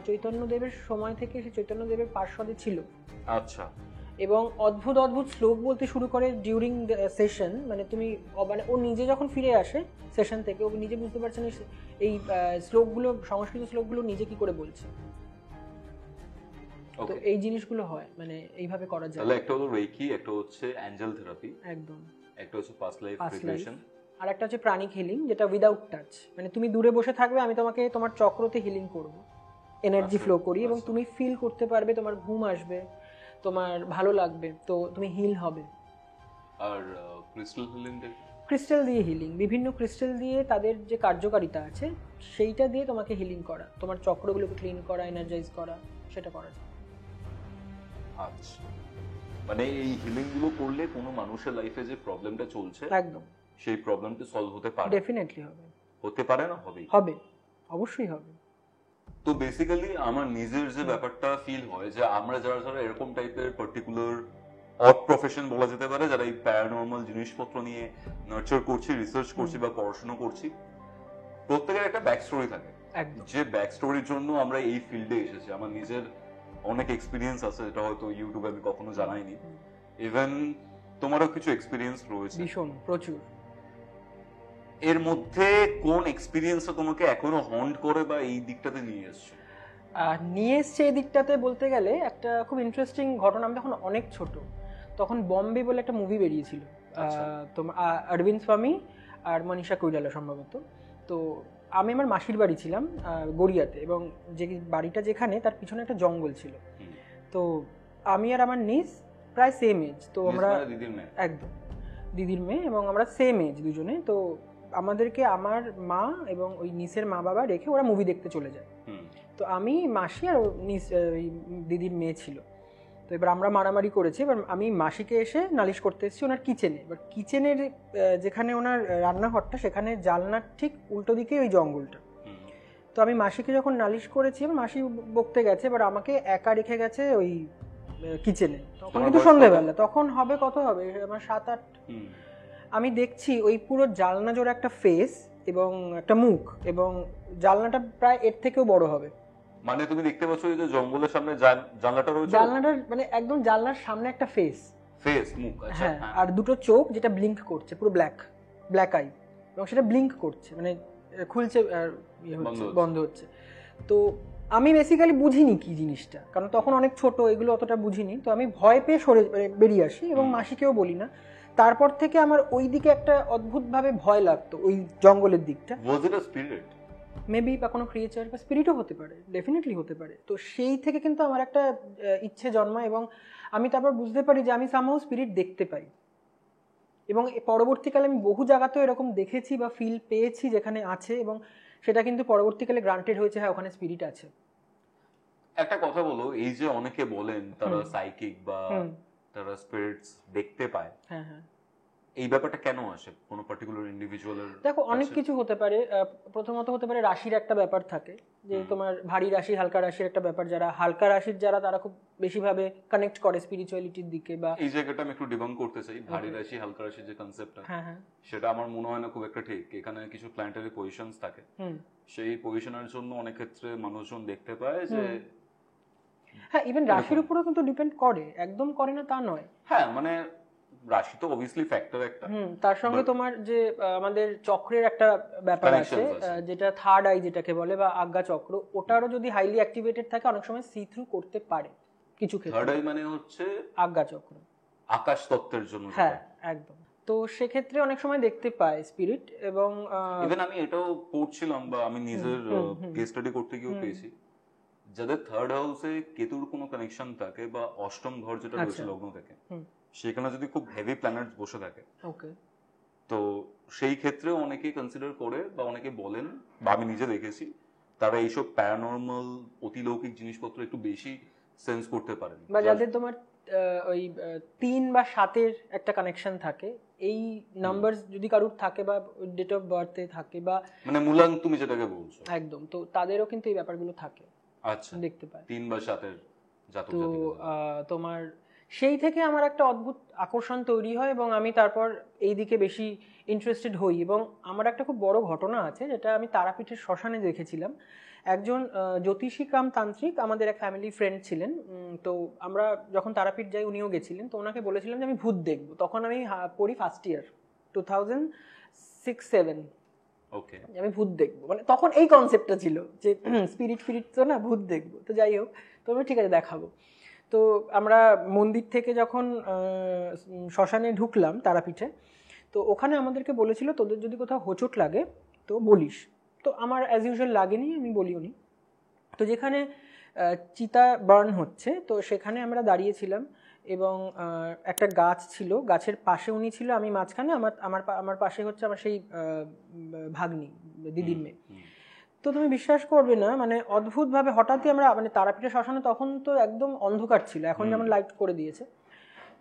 চৈতন্যদেবের সময় থেকে সে চৈতন্যদেবের পার্শ্বদে ছিল।
আচ্ছা।
এবং অদ্ভুত অদ্ভুত শ্লোক বলতে শুরু করে ডিউরিং সেশন। মানে তুমি মানে ও নিজে যখন ফিরে আসে সেশন থেকে, ও নিজে বুঝতে পারছে না এই শ্লোকগুলো, সংস্কৃত শ্লোকগুলো নিজে কি করে বলছে। তো এই জিনিসগুলো হয়, মানে এইভাবে করা যায়।
তাহলে একটা হলো রেইকি, একটা হচ্ছে অ্যাঞ্জেল থেরাপি,
একদম,
একটা হচ্ছে পাস্ট লাইফ রিগ্রেশন,
আর একটা হচ্ছে প্রাণিক হিলিং, যেটা উইদাউট টাচ, মানে তুমি দূরে বসে থাকবে, আমি তোমাকে তোমার চক্রতে হিলিং করব, এনার্জি ফ্লো করি, এবং তুমি ফিল করতে পারবে, তোমার ঘুম আসবে, তোমার ভালো লাগবে, তো তুমি হিল হবে।
আর ক্রিস্টাল হিলিং,
ক্রিস্টাল দিয়ে হিলিং, বিভিন্ন ক্রিস্টাল দিয়ে তাদের যে কার্যকারিতা আছে সেইটা দিয়ে তোমাকে হিলিং করা, তোমার চক্রগুলোকে ক্লিন করা, এনার্জাইজ করা, সেটা করা যায়।
আচ্ছা, মানে এই হিলিং গুলো করলে কোনো মানুষের লাইফে যে প্রবলেমটা চলছে
একদম
সেই প্রবলেমটা সলভ হতে পারে?
ডেফিনেটলি হবে।
হতে পারে না? হবেই,
হবে, অবশ্যই হবে।
তো বেসিক্যালি আমার নিজের যে ব্যাপারটা ফিল হয় যে আমরা যারা যারা এরকম টাইপের পার্টিকুলার অড প্রফেশন বলা যেতে পারে, যারা এই প্যারানর্মাল জিনিসপত্র নিয়ে নার্চার করছি, রিসার্চ করছি বা পড়াশোনা করছি, প্রত্যেকের একটা ব্যাক স্টোরি থাকে।
একদম।
যে ব্যাক স্টোরির জন্য আমরা এই ফিল্ডে এসেছি। আমার নিজের অনেক এক্সপিরিয়েন্স আছে, যেটা হয়তো ইউটিউবে আমি কখনো জানাইনি। ইভেন তোমারও কিছু এক্সপিরিয়েন্স রয়েছে,
ভীষণ, প্রচুর।
এর মধ্যে কোন এক্সপিরিয়েন্সটা তোমাকে এখনো হন্ট করে বা এই দিকটাতে নিয়ে এসছে?
নিয়ে এসছে এই দিকটাতে বলতে গেলে একটা খুব ইন্টারেস্টিং ঘটনা। আমি তখন অনেক ছোট, তখন বম্বে বলে একটা মুভি বেরিয়েছিল, তোমার অরবিন্দ স্বামী আর মনীষা কৈরালা সম্ভবত। তো আমি আমার মাসির বাড়ি ছিলাম গড়িয়াতে, এবং যে বাড়িটা যেখানে তার পিছনে একটা জঙ্গল ছিল। তো আমি আর আমার নিস প্রায় সেম এজ, তো আমরা একদম দিদির মেয়ে, এবং আমরা সেম এজ দুজনে। তো আমাদেরকে আমার মা এবং ওই নিসের মা বাবা রেখে ওরা মুভি দেখতে চলে যায়। তো আমি, মাসি আর নিস ওই দিদির মেয়ে ছিল। তো এবার আমরা মারামারি করেছি। এবার আমি মাসিকে এসে নালিশ করতে এসেছি ওনার কিচেনে। এবার কিচেনের যেখানে ওনার রান্নাঘরটা, সেখানে জানলার ঠিক উল্টো দিকে ওই জঙ্গলটা। তো আমি মাসিকে যখন নালিশ করেছি, মাসি বকতে গেছে, এবার আমাকে একা রেখে গেছে ওই কিচেনে। তখন কিন্তু সন্ধ্যেবেলা, তখন হবে কত হবে, আমার 7-8। আমি দেখছি ওই পুরো জানলা জোড়া একটা ফেস এবং একটা মুখ, এবং জানলাটা প্রায় এর থেকেও বড় হবে।
মানে তুমি দেখতে পাচ্ছ যে জঙ্গলের সামনে জানলাটা রয়েছে,
জানলাটার মানে একদম জানলার সামনে একটা ফেস,
মুখ। আচ্ছা,
হ্যাঁ, আর দুটো চোখ যেটা ব্লিঙ্ক করছে, পুরো ব্ল্যাক আই, এবং সেটা ব্লিঙ্ক করছে, মানে খুলছে আর বন্ধ হচ্ছে। তো আমি বেসিক্যালি বুঝিনি কি জিনিসটা, কারণ তখন অনেক ছোট, এগুলো অতটা বুঝিনি। তো আমি ভয় পেয়ে বেরিয়ে আসি, এবং মাসিকেও বলি না। তারপর থেকে আমার ওই দিকে একটা অদ্ভুতভাবে ভয় লাগতো, ওই জঙ্গলের দিকটা।
ওয়াজ ইট আ স্পিরিট
মেবি, বা কোনো ক্রিয়েচার বা স্পিরিটও হতে পারে, ডেফিনেটলি হতে পারে। তো সেই থেকে কিন্তু আমার একটা ইচ্ছে জন্মায়, এবং আমি তারপর বুঝতে পারি যে আমি সামহাউ স্পিরিট দেখতে পাই। এবং পরবর্তীকালে আমি বহু জায়গাতেও এরকম দেখেছি বা ফিল পেয়েছি যেখানে আছে, এবং সেটা কিন্তু পরবর্তীকালে গ্রান্টেড হয়েছে, হ্যাঁ ওখানে স্পিরিট আছে।
একটা কথা বলো, এই যে অনেকে বলেন তারা সাইকিক বা তারা স্পিরিটস দেখতে পায়,
হ্যাঁ হ্যাঁ,
এই ব্যাপারটা কেন আসে কোনো পার্টিকুলার ইন্ডিভিজুয়ালের?
দেখো, অনেক কিছু হতে পারে। প্রথমত হতে পারে রাশির একটা ব্যাপার থাকে, যে তোমার ভারী রাশি, হালকা রাশির একটা ব্যাপার। যারা হালকা রাশির তারা খুব বেশিভাবে কানেক্ট করে স্পিরিচুয়ালিটির দিকে। বা
এই জায়গাটা আমি একটু ডিবাঙ্ক করতে চাই, ভারী রাশি হালকা রাশির যে কনসেপ্টটা,
হ্যাঁ হ্যাঁ,
সেটা আমার মনে হয় না খুব একটা ঠিক। এখানে কিছু প্ল্যানেটারি পজিশনস থাকে, সেই পজিশনের জন্য অনেক ক্ষেত্রে মানুষজন দেখতে পায় যে,
হ্যাঁ, ইভেন রাশির উপরেও কিন্তু ডিপেন্ড করে, একদম করে না তা নয়।
হ্যাঁ, মানে রাশি তো অবভিয়াসলি ফ্যাক্টর একটা,
তার সঙ্গে তোমার যে আমাদের চক্রের একটা ব্যাপার আছে, যেটা থার্ড আই যেটাকে বলে, বা আজ্ঞা চক্র, ওটারও যদি হাইলি অ্যাক্টিভেটেড থাকে অনেক সময় সি থ্রু করতে পারে কিছু ক্ষেত্রে।
থার্ড আই মানে হচ্ছে
আজ্ঞা চক্র,
আকাশ তত্ত্বের জন্য।
হ্যাঁ একদম। তো সেক্ষেত্রে অনেক সময় দেখতে পায় স্পিরিট। এবং
ইভেন আমি এটাও পড়ছিলাম বা আমি নিজের কেস স্টাডি করতে গিয়েও পেয়েছি, যাদের থার্ড হাউসে কেতুর কোনো কানেকশন থাকে বা অষ্টম ঘর যেটা রয়েছে লগ্ন থেকে, সেখানে যদি খুব হেভি প্ল্যানেটস বসে থাকে,
ওকে,
তো সেই ক্ষেত্রে অনেকে কনসিডার করে বা অনেকে বলেন, বা আমি নিজে দেখেছি, তারা এইসব প্যারানর্মাল অতিলৌকিক জিনিসপত্র একটু বেশি সেন্স করতে পারেন।
বা যাদের তোমার ওই 3 বা 7-এর একটা কানেকশন থাকে, এই নাম্বার যদি কারুর থাকে বা ডেট অফ বার্থে থাকে, বা
মানে মূলাঙ্ক তুমি যেটাকে বলছো,
একদম, তো তাদেরও কিন্তু এই ব্যাপারগুলো থাকে।
আচ্ছা,
দেখতে পায়
3 বা 7-এর জাতক
তো
জাতিকা।
তোমার সেই থেকে আমার একটা অদ্ভুত আকর্ষণ তৈরি হয়, এবং আমি তারপর এই দিকে বেশি ইন্টারেস্টেড হই। এবং আমার একটা খুব বড় ঘটনা আছে, যেটা আমি তারাপীঠের শ্মশানে দেখেছিলাম। একজন জ্যোতিষী কাম তান্ত্রিক আমাদের এক ফ্যামিলি ফ্রেন্ড ছিলেন। তো আমরা যখন তারাপীঠ যাই, উনিও গেছিলেন। তো ওনাকে বলেছিলাম যে আমি ভূত দেখবো। তখন আমি পড়ি ফার্স্ট ইয়ার, 2006-07।
ওকে,
আমি ভূত দেখবো, মানে তখন এই কনসেপ্টটা ছিল যে স্পিরিট ফিরিট তো না, ভূত দেখবো। তো যাই হোক, তো আমি ঠিক আছে দেখাবো। তো আমরা মন্দির থেকে যখন শ্মশানে ঢুকলাম তারাপীঠে, তো ওখানে আমাদেরকে বলেছিল তোদের যদি কোথাও হোঁচট লাগে তো বলিস। তো আমার অ্যাজ ইউজুয়াল লাগেনি, আমি বলিও নি। তো যেখানে চিতা বার্ন হচ্ছে তো সেখানে আমরা দাঁড়িয়েছিলাম এবং একটা গাছ ছিল, গাছের পাশে উনি ছিল, আমি মাঝখানে, আমার আমার আমার পাশে হচ্ছে আমার সেই ভাগ্নি, দিদির মেয়ে। তো তুমি বিশ্বাস করবে না, মানে অদ্ভুতভাবে হঠাৎই আমরা, মানে তারাপীঠের শ্মশানে তখন তো একদম অন্ধকার ছিল, এখন যেমন লাইট করে দিয়েছে,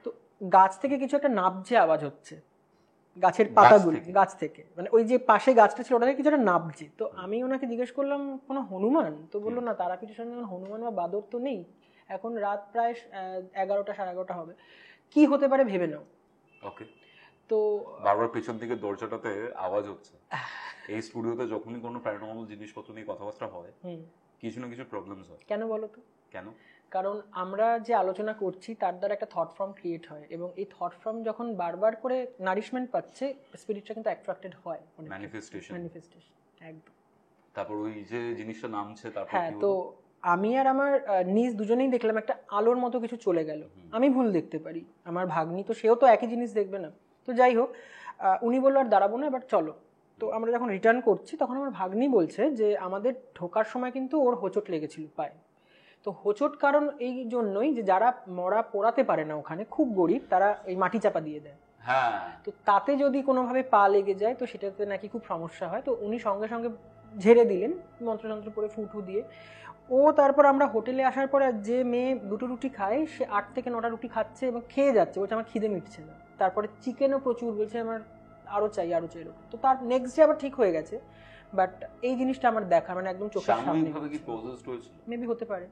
তো গাছ থেকে কিছু একটা নাবঝে আওয়াজ হচ্ছে, গাছের পাতাগুলো গাছ থেকে, মানে ওই যে পাশে গাছটা ছিল ওটা থেকে কিছু একটা নাবঝে। তো আমি ওনাকে জিজ্ঞেস করলাম কোনো হনুমান? তো বললো না, তারাপীঠের সঙ্গে হনুমান বা বাদর তো নেই, এখন রাত প্রায় 11টা 11:30 হবে, কি হতে পারে ভেবে নাও।
ওকে,
তো
বারবার পেছন থেকে দরজাটাতে আওয়াজ হচ্ছে। এই স্টুডিওতে যখনই কোনো প্যারানর্মাল জিনিসপত্র নিয়ে কথাবার্তা হয় কিছু না কিছু প্রবলেমস হয়।
কেন বলো তো?
কেন?
কারণ আমরা যে আলোচনা করছি তার দ্বারা একটা থট ফর্ম ক্রিয়েট হয়, এবং এই থট ফর্ম যখন বারবার করে নারিশমেন্ট পাচ্ছে স্পিরিটটা কিন্তু অ্যাট্রাক্টেড হয়,
ম্যানিফেস্টেশন
একদম।
তারপর ওই যে জিনিসটা নামছে তারপর
হ্যাঁ,
কি
তো
হলো?
আমি আর আমার নিজ দুজনেই দেখলাম একটা আলোর মতো কিছু চলে গেল। আমি ভুল দেখতে পারি, আমার ভাগ্নি তো সেও তো একই জিনিস দেখবে না। তো যাই হোক, উনি বললো আর দাঁড়াবো না, এবার চলো। তো আমরা যখন রিটার্ন করছি তখন আমার ভাগ্নি বলছে যে আমাদের ঢোকার সময় কিন্তু ওর হোঁচট লেগেছিল পায়ে। তো হোঁচট কারণ এই জন্যই যে যারা মরা পোড়াতে পারে না ওখানে, খুব গরিব, তারা এই মাটি চাপা দিয়ে দেয়।
হ্যাঁ,
তো তাতে যদি কোনোভাবে পা লেগে যায় তো সেটাতে নাকি খুব সমস্যা হয়। তো উনি সঙ্গে সঙ্গে ঝেড়ে দিলেন মন্ত্রযন্ত্র পরে ফুটু দিয়ে। ও তারপর আমরা হোটেলে আসার পরে, যে মেয়ে 2টো রুটি খায় সে 8 থেকে 9টা রুটি খাচ্ছে এবং খেয়ে যাচ্ছে, বলছে আমার খিদে মিটছে না। তারপরে চিকেনও প্রচুর, বলছে আমার আরো চাই আরো চাই। তো তার নেক্সট ডে আবার ঠিক হয়ে গেছে। বাট এই জিনিসটা আমার দেখা, মানে একদম চোখের সামনে।
সাময়িকভাবে কি পজেসড হয়েছিল?
মেবি হতে পারে,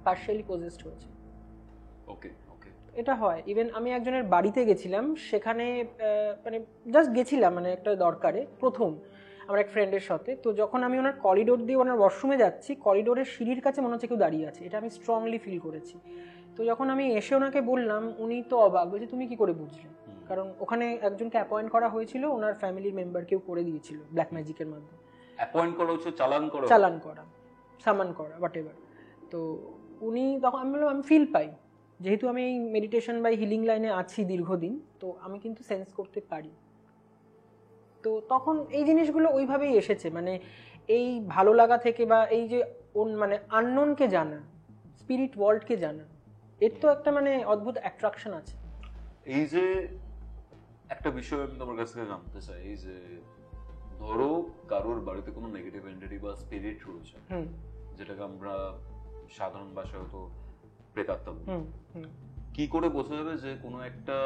পার্শিয়ালি পজেসড হয়েছে।
ওকে ওকে,
এটা হয়। ইভেন আমি একজনের বাড়িতে গেছিলাম, সেখানে মানে জাস্ট গেছিলাম মানে একটা দরকারে, প্রথম আমার এক ফ্রেন্ডের সাথে। তো যখন আমি ওনার করিডোর দিয়ে ওনার ওয়াশরুমে যাচ্ছি, করিডোরের সিঁড়ির কাছে মনে হচ্ছে কেউ দাঁড়িয়ে আছে, এটা আমি স্ট্রংলি ফিল করেছি। তো যখন আমি এসে ওনাকে বললাম, উনি তো অবাক, বলছে তুমি কি করে বুঝলে? কারণ ওখানে একজনকে অ্যাপয়েন্ট করা হয়েছিল, ওনার ফ্যামিলির মেম্বার কেউ করে দিয়েছিল ব্ল্যাক ম্যাজিকের মাধ্যমে।
অ্যাপয়েন্ট করা হচ্ছে, চালান করা,
সামান করা, হোয়াট এভার। তো উনি তখন, আমি বললাম আমি ফিল পাই, যেহেতু আমি এই মেডিটেশন বা হিলিং লাইনে আছি দীর্ঘদিন, তো আমি কিন্তু সেন্স করতে পারি। তো তখন এই জিনিসগুলো ওইভাবেই এসেছে, মানে এই ভালো লাগা থেকে, বা এই যে মানে আননোনকে জানা, স্পিরিট ওয়ার্ল্ডকে জানা, এর তো একটা মানে অদ্ভুত অ্যাট্রাকশন আছে।
এই যে একটা বিষয় আমি তোমার কাছ থেকে জানতে চাই, এই যে ধরো কারোর বাড়িতে কোনো নেগেটিভ এন্টিটি বা স্পিরিট রয়েছে, যেটাকে আমরা সাধারণ ভাষায় হয়তো প্রেতাত্মা বলি, কি করে বোঝা যাবে যে কোনো একটা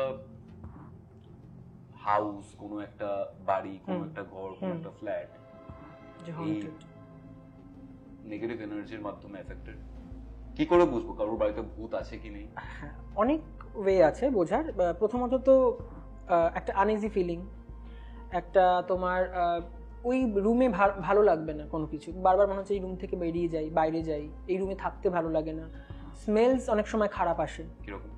হাউস, কোনো একটা বাড়ি, কোনো একটা ঘর, কোনো একটা ফ্ল্যাট এই নেগেটিভ এনার্জির মাধ্যমে এফেক্টেড? কি করে বুঝবো কারোর বাড়িতে ভূত আছে কি নেই?
অনেক ওয়ে আছে বোঝার। প্রথমত তো একটা আনইজি ফিলিং, একটা তোমার ওই রুমে ভালো লাগবে না কোনো কিছু, বারবার মনে হচ্ছে এই রুম থেকে বেরিয়ে যাই, বাইরে যাই, এই রুমে থাকতে ভালো লাগে না। স্মেলস অনেক সময় খারাপ আসে,
কিরকম?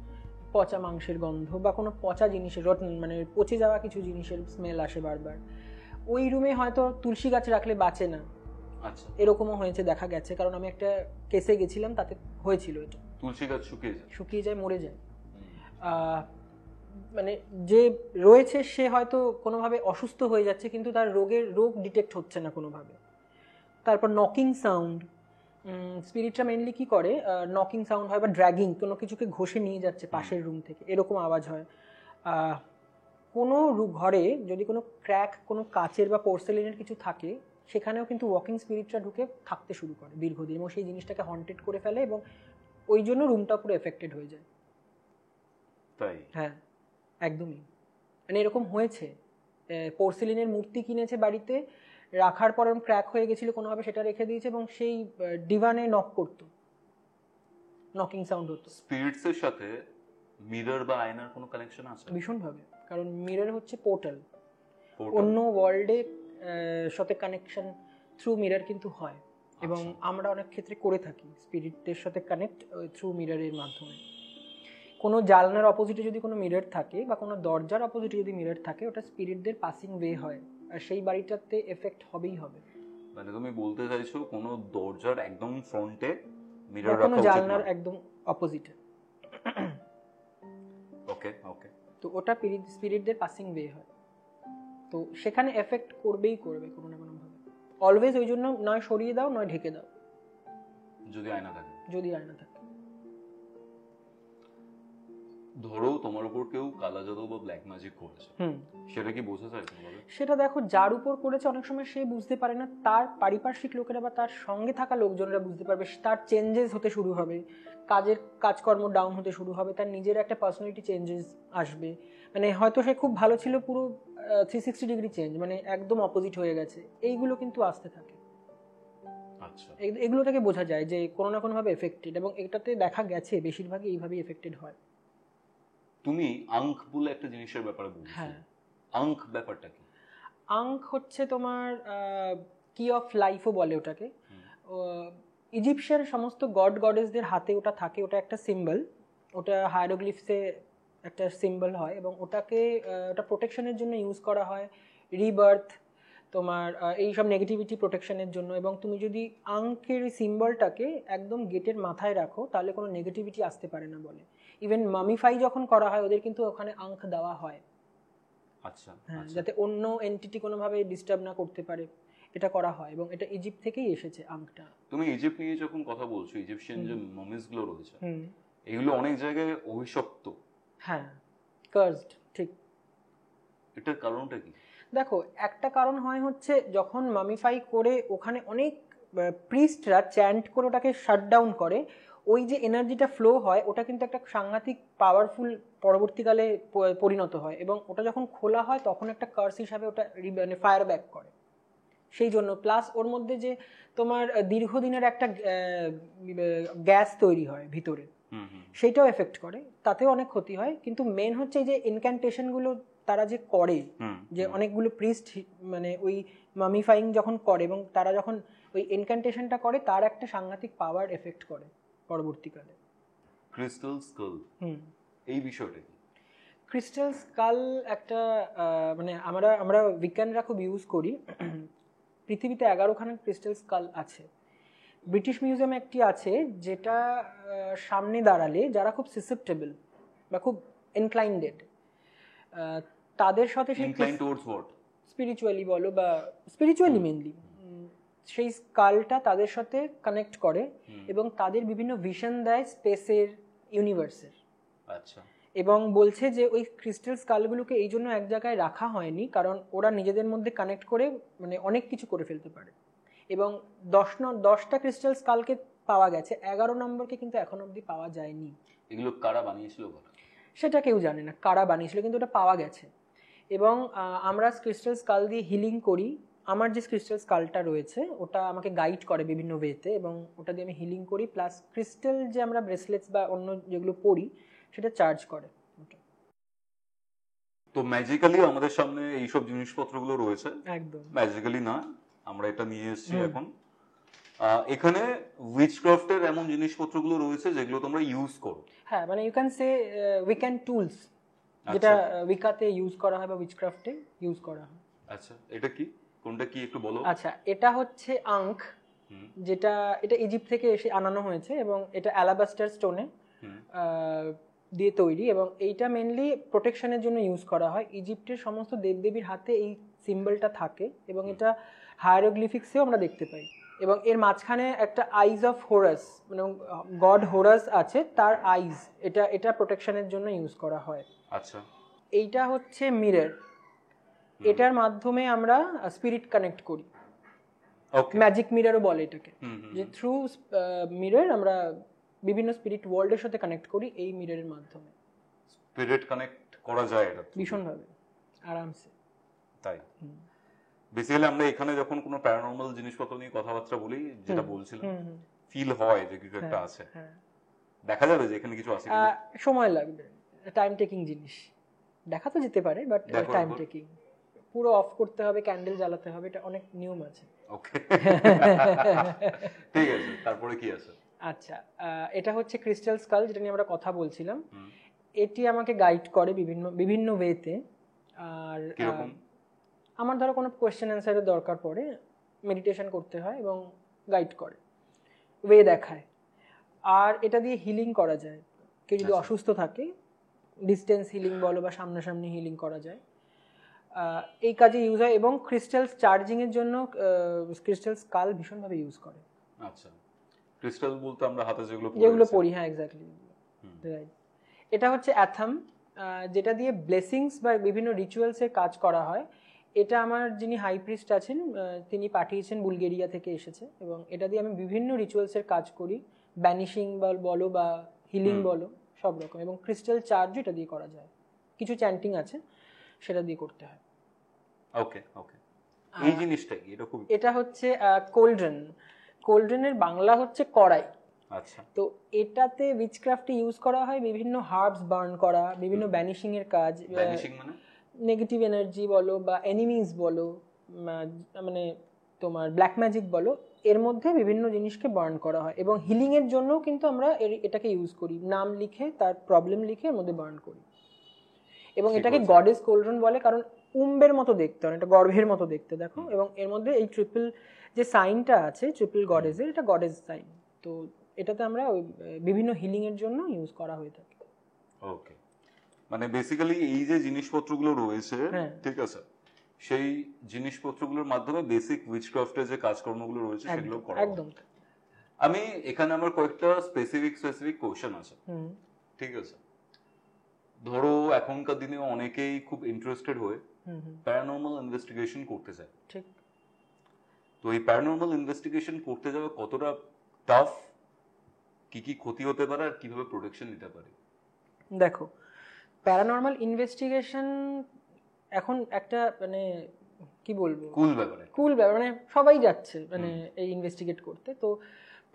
পচা মাংসের গন্ধ বা কোনো পচা জিনিসের, মানে পচে যাওয়া কিছু জিনিসের স্মেল আসে বারবার। ওই রুমে হয়তো তুলসী গাছ রাখলে বাঁচে না,
আচ্ছা,
এরকমও হয়েছে, দেখা গেছে। কারণ আমি একটা কেসে গেছিলাম, তাতে হয়েছিল এটা।
তুলসী গাছ শুকিয়ে যায়,
মরে যায়। মানে যে রয়েছে সে হয়তো কোনোভাবে অসুস্থ হয়ে যাচ্ছে, কিন্তু তার রোগ ডিটেক্ট হচ্ছে না কোনোভাবে। তারপর নকিং সাউন্ড, স্পিরিটরা মেনলি কি করে, নকিং সাউন্ড হয় বা ড্র্যাগিং, কোনো কিছুকে ঘষে নিয়ে যাচ্ছে পাশের রুম থেকে, এরকম আওয়াজ হয়। কোনো ঘরে যদি কোনো ক্র্যাক, কোনো কাচের বা পোর্সেলিনের কিছু থাকে, সেখানেও কিন্তু ওয়াকিং স্পিরিটরা ঢুকে থাকতে শুরু করে দীর্ঘদিন, এবং সেই জিনিসটাকে হন্টেড করে ফেলে, এবং ওই জন্য রুমটা পুরো এফেক্টেড হয়ে যায়।
তাই?
হ্যাঁ, একদমই। মানে এরকম হয়েছে, পোর্সেলিনের মূর্তি কিনেছে বাড়িতে, রাখার পর ক্র্যাক হয়ে গেছিল কোনোভাবে, সেটা রেখে দিয়েছে, এবং সেই ডিভানে নক করতো, নকিং সাউন্ড হতো।
স্পিরিটস এর সাথে মিরর বা আয়নার কোনো কানেকশন আছে?
ভীষণভাবে, কারণ মিরর হচ্ছে পোর্টাল, অন্য ওয়ার্ল্ডে সাথে কানেকশন থ্রু মিরর কিন্তু হয়, এবং আমরা অনেক ক্ষেত্রে করে থাকি স্পিরিটদের সাথে কানেক্ট থ্রু মিররের মাধ্যমে। কোনো জানলার অপোজিটে যদি কোনো মিরর থাকে, বা কোনো দরজার অপোজিটে যদি মিরর থাকে, ওটা স্পিরিটদের পাসিং ওয়ে হয়, আর সেই বাড়িটাতে এফেক্ট হবেই হবে।
মানে তুমি বলতে চাইছো কোনো দরজার একদম ফ্রন্টে মিরর রাখা
কোনো
উচিত না,
জানলার একদম অপোজিটে।
ওকে ওকে।
তো ওটা স্পিরিটদের পাসিং ওয়ে হয়, তো সেখানে এফেক্ট করবেই করবে কোনো না কোনো ভাবে। অলওয়েজ ওই জন্য নয় সরিয়ে দাও নয় ঢেকে দাও
যদি আয়না থাকে।
যদি আয়না থাকে।
ধরো তোমার উপর কেউ কালা জাদু বা ব্ল্যাক ম্যাজিক করেছে, সেটা কি বোঝা যায় কোনোভাবে?
সেটা দেখো, যার উপর করেছে অনেক সময় সে বুঝতে পারে না, তার পারিপার্শ্বিক লোকেরা বা তার সঙ্গে থাকা লোকজনরা বুঝতে পারবে, তার চেঞ্জেস হতে শুরু হবে, কাজকর্ম ডাউন হতে শুরু হবে, তার নিজের একটা পার্সোনালিটি চেঞ্জেস আসবে, মানে হয়তো সে খুব ভালো ছিল, পুরো 360 ডিগ্রি চেঞ্জ, মানে একদম অপোজিট হয়ে গেছে, এইগুলো কিন্তু আসতে থাকে।
আচ্ছা,
এগুলো থেকে বোঝা যায় যে কোনো না কোনোভাবে এফেক্টেড, এবং এটাতে দেখা গেছে বেশিরভাগই এইভাবেই এফেক্টেড হয়।
তুমি আঙ্ক বলে একটা জিনিসের ব্যাপারে বলছো।
হ্যাঁ,
আঙ্ক ব্যাপারটা কি?
আঙ্ক হচ্ছে তোমার কি অফ লাইফও বলে ওটাকে। ইজিপশিয়ান সমস্ত গড গডেসদের হাতে ওটা থাকে, ওটা একটা সিম্বল, ওটা হায়ারোগ্লিফসে একটা সিম্বল হয়, এবং ওটাকে ওটা প্রোটেকশনের জন্য ইউজ করা হয়, রিবার্থ, তোমার এইসব নেগেটিভিটি প্রোটেকশনের জন্য। এবং তুমি যদি আঙ্কের সিম্বলটাকে একদম গেটের মাথায় রাখো তাহলে কোনো নেগেটিভিটি আসতে পারে না বলে। ইভেন মামিফাই যখন করা হয় ওদের কিন্তু ওখানে আঙ্ক দেওয়া হয়।
আচ্ছা,
হ্যাঁ, যাতে অন্য এন্টিটি কোনোভাবে ডিস্টার্ব না করতে পারে, এটা করা হয়, এবং এটা ইজিপ্ট থেকেই এসেছে আঙ্কটা।
তুমি ইজিপ্ট নিয়ে যখন কথা বলছো, ইজিপশিয়ান যে মমিস গুলো রয়েছে, এগুলো অনেক জায়গায় অভিশপ্ত।
হ্যাঁ, কার্সড, ঠিক।
এটার কারণটা কি?
দেখো, একটা কারণ হয় হচ্ছে যখন মামিফাই করে ওখানে অনেক প্রিস্টরা চ্যান্ট করে ওটাকে শাটডাউন করে, ওই যে এনার্জিটা ফ্লো হয় ওটা কিন্তু একটা সাংঘাতিক পাওয়ারফুল পরবর্তীকালে পরিণত হয়, এবং ওটা যখন খোলা হয় তখন একটা কার্স হিসাবে ওটা মানে ফায়ার ব্যাক করে। সেই জন্য প্লাস ওর মধ্যে যে তোমার দীর্ঘদিনের একটা গ্যাস তৈরি হয় ভিতরে, সেইটাও এফেক্ট করে, তাতেও অনেক ক্ষতি হয়। কিন্তু মেন হচ্ছে এই যে ইনক্যান্টেশনগুলো তারা যে করে, যে অনেকগুলো প্রিস্ট মানে ওই মামিফাইং যখন করে এবং তারা যখন ওই ইনক্যান্টেশনটা করে, তার একটা সাংঘাতিক পাওয়ার এফেক্ট করে পরবর্তীকালে।
ক্রিস্টাল স্কাল, এই বিষয়টা কি?
ক্রিস্টাল স্কাল একটা মানে আমরা বিজ্ঞানীরা খুব ইউজ করি। পৃথিবীতে 11খানা ক্রিস্টাল স্কাল আছে। ব্রিটিশ মিউজিয়ামে একটি আছে যেটা সামনে দাঁড়ালে যারা খুব সাসেপ্টেবল বা খুব ইনক্লাইন্ডেড, তাদের সাথে সেই স্পিরিচুয়ালি বলো বা স্পিরিচুয়ালি মেনলি, সেই স্কালটা তাদের সাথে কানেক্ট করে এবং তাদের বিভিন্ন ভিশন দেয় স্পেসের, ইউনিভার্সের।
আচ্ছা। এবং
বলছে যে ওই ক্রিস্টাল স্কালগুলোকে এই জন্য এক জায়গায় রাখা হয়নি কারণ ওরা নিজেদের মধ্যে কানেক্ট করে মানে অনেক কিছু করে ফেলতে পারে। এবং 10টা ক্রিস্টাল স্কালকে পাওয়া গেছে, 11 নম্বরকে কিন্তু এখন অবধি পাওয়া যায়নি।
এগুলো কারা বানিয়েছিল
সেটা কেউ জানে না কারা বানিয়েছিল, কিন্তু ওটা পাওয়া গেছে। এবং আমরা ক্রিস্টাল স্কাল দিয়ে হিলিং করি। আমার যে ক্রিস্টাল স্কালটা রয়েছে ওটা আমাকে গাইড করে বিভিন্ন ওয়েতে, এবং ওটা দিয়ে আমি হিলিং করি, প্লাস ক্রিস্টাল যে আমরা ব্রেসলেটস বা অন্য যেগুলো পরি সেটা চার্জ করে।
তো ম্যাজিক্যালি আমাদের সামনে এইসব জিনিসপত্রগুলো রয়েছে,
একদম
ম্যাজিক্যালি না, আমরা এটা নিয়ে এসেছি এখন। এখানে উইচক্রাফটের এমন জিনিসপত্রগুলো রয়েছে যেগুলো তোমরা ইউজ করো।
হ্যাঁ, মানে you can say weekend tools, যেটা উইকাতে ইউজ করা হয় বা উইচক্রাফটে ইউজ করা হয়।
আচ্ছা, এটা কি, কোনটা কি একটু বলো।
আচ্ছা, এটা হচ্ছে আঙ্ক, এটা ইজিপ্ট থেকে এসে আনানো হয়েছে এবং এটা অ্যালাবাস্টার স্টোনে দিয়ে তৈরি, এবং এইটা মেনলি প্রোটেকশনের জন্য ইউজ করা হয়। ইজিপ্টের সমস্ত দেবদেবীর হাতে এই সিম্বলটা থাকে এবং এটা হায়ারোগ্লিফিক্সেও আমরা দেখতে পাই। এবং এর মাঝখানে একটা আইজ অফ হোরাস, মানে গড হোরাস আছে, তার আইজ, এটা প্রোটেকশনের জন্য ইউজ করা হয়।
আচ্ছা,
এইটা হচ্ছে মিরর, এটার মাধ্যমে আমরা স্পিরিট কানেক্ট করি। ম্যাজিক মিররও বলে এটাকে, যে থ্রু মিরর আমরা বিভিন্ন স্পিরিট ওয়ার্ল্ডের সাথে কানেক্ট করি এই মিররের মাধ্যমে।
স্পিরিট কানেক্ট করা যায় এটা
ভীষণভাবে আরামসে।
তাই বেসিক্যালি আমরা এখানে যখন কোনো প্যারানর্মাল জিনিসপত্র নিয়ে কথাবার্তা বলি, যেটা বলছিলাম, ফিল হয় যে কিছু একটা আছে, দেখা যাবে যে এখানে কিছু আছে,
সময় লাগবে, টাইম টেকিং জিনিস, দেখা তো যেতে পারে বাট টাইম টেকিং। পুরো অফ করতে হবে, ক্যান্ডেল জ্বালাতে হবে, এটা অনেক নিয়ম আছে।
ওকে, ঠিক আছে, তারপরে কি আছে?
আচ্ছা, এটা হচ্ছে ক্রিস্টাল স্কাল, যেটা নিয়ে আমরা কথা বলছিলাম। এটি আমাকে গাইড করে বিভিন্ন ওয়েতে। আর আমার ধরো কোনো কোয়েশ্চেন অ্যান্সারের দরকার পড়ে, মেডিটেশন করতে হয় এবং গাইড করে, ওয়ে দেখায়। আর এটা দিয়ে হিলিং করা যায়। কেউ যদি অসুস্থ থাকে ডিস্টেন্স হিলিং বলো বা সামনাসামনি হিলিং করা যায়। এই কাজে ইউজ হয় এবং ক্রিস্টালস চার্জিংয়ের জন্য ক্রিস্টাল স্কাল ভীষণভাবে ইউজ করে।
আচ্ছা, ক্রিস্টাল বলতে আমরা হাতে
যেগুলো পড়ি, হ্যাঁ এক্স্যাক্টলি রাইট। এটা হচ্ছে অ্যাথাম, যেটা দিয়ে ব্লেসিংস বা বিভিন্ন রিচুয়ালসের কাজ করা হয়। এটা আমার যিনি হাই প্রিস্ট আছেন তিনি পাঠিয়েছেন, বুলগেরিয়া থেকে এসেছে, এবং এটা দিয়ে আমি বিভিন্ন রিচুয়ালসের কাজ করি, ব্যানিশিং বলো বা হিলিং বলো, সব রকম। এবং ক্রিস্টাল চার্জও এটা দিয়ে করা যায়, কিছু চ্যান্টিং আছে সেটা দিয়ে করতে হয়।
ওকে ওকে, এই জিনিসটা কি এটা খুব,
এটা হচ্ছে কোল্ড্রেন। কোল্ড্রেনের বাংলা হচ্ছে কড়াই।
আচ্ছা,
তো এটাতে উইচক্রাফটে ইউজ করা হয় বিভিন্ন হার্বস বার্ন করা, বিভিন্ন ব্যানিশিং এর কাজ,
ভ্যানিশিং মানে
নেগেটিভ এনার্জি বলো বা এনিমিজ বলো, মানে তোমার ব্ল্যাক ম্যাজিক বলো, এর মধ্যে বিভিন্ন জিনিসকে বার্ন করা হয়। এবং হিলিং এর জন্যও কিন্তু আমরা এটাকে ইউজ করি, নাম লিখে তার প্রবলেম লিখে এর মধ্যে বার্ন করি। এবং এটাকে গডেস কোল্ড্রন বলে, কারণ উম্বের মতো দেখতে, এটা গর্ভের মতো দেখতে দেখো। এবং এর মধ্যে এই ট্রিপল যে সাইনটা আছে, ট্রিপল গডেসের, এটা গডেস সাইন। তো এটাতে আমরা বিভিন্ন হিলিং এর জন্য ইউজ করা হয়ে থাকে।
ওকে, মানে বেসিক্যালি এই যে জিনিসপত্রগুলো রয়েছে, ঠিক আছে, সেই জিনিসপত্রগুলোর মাধ্যমে বেসিক উইচক্রাফটের যে কাজকর্মগুলো রয়েছে সেগুলো করা হয়।
একদম।
আমি এখানে আমার কয়েকটা স্পেসিফিক কোশ্চেন আছে, ঠিক আছে? ধরো এখনকার দিনে অনেকেই খুব ইন্টারেস্টেড হয়ে প্যারানর্মাল ইনভেস্টিগেশন করতে চায়,
ঠিক।
তো এই প্যারানর্মাল ইনভেস্টিগেশন করতে যাওয়া কতটা টাফ, কি কি ক্ষতি হতে পারে আর কিভাবে প্রোটেকশন নিতে পারে?
দেখো, প্যারানর্মাল ইনভেস্টিগেশন এখন একটা মানে কি বলবো, কুল ব্যাপার, মানে সবাই যাচ্ছে মানে এই ইনভেস্টিগেট করতে। তো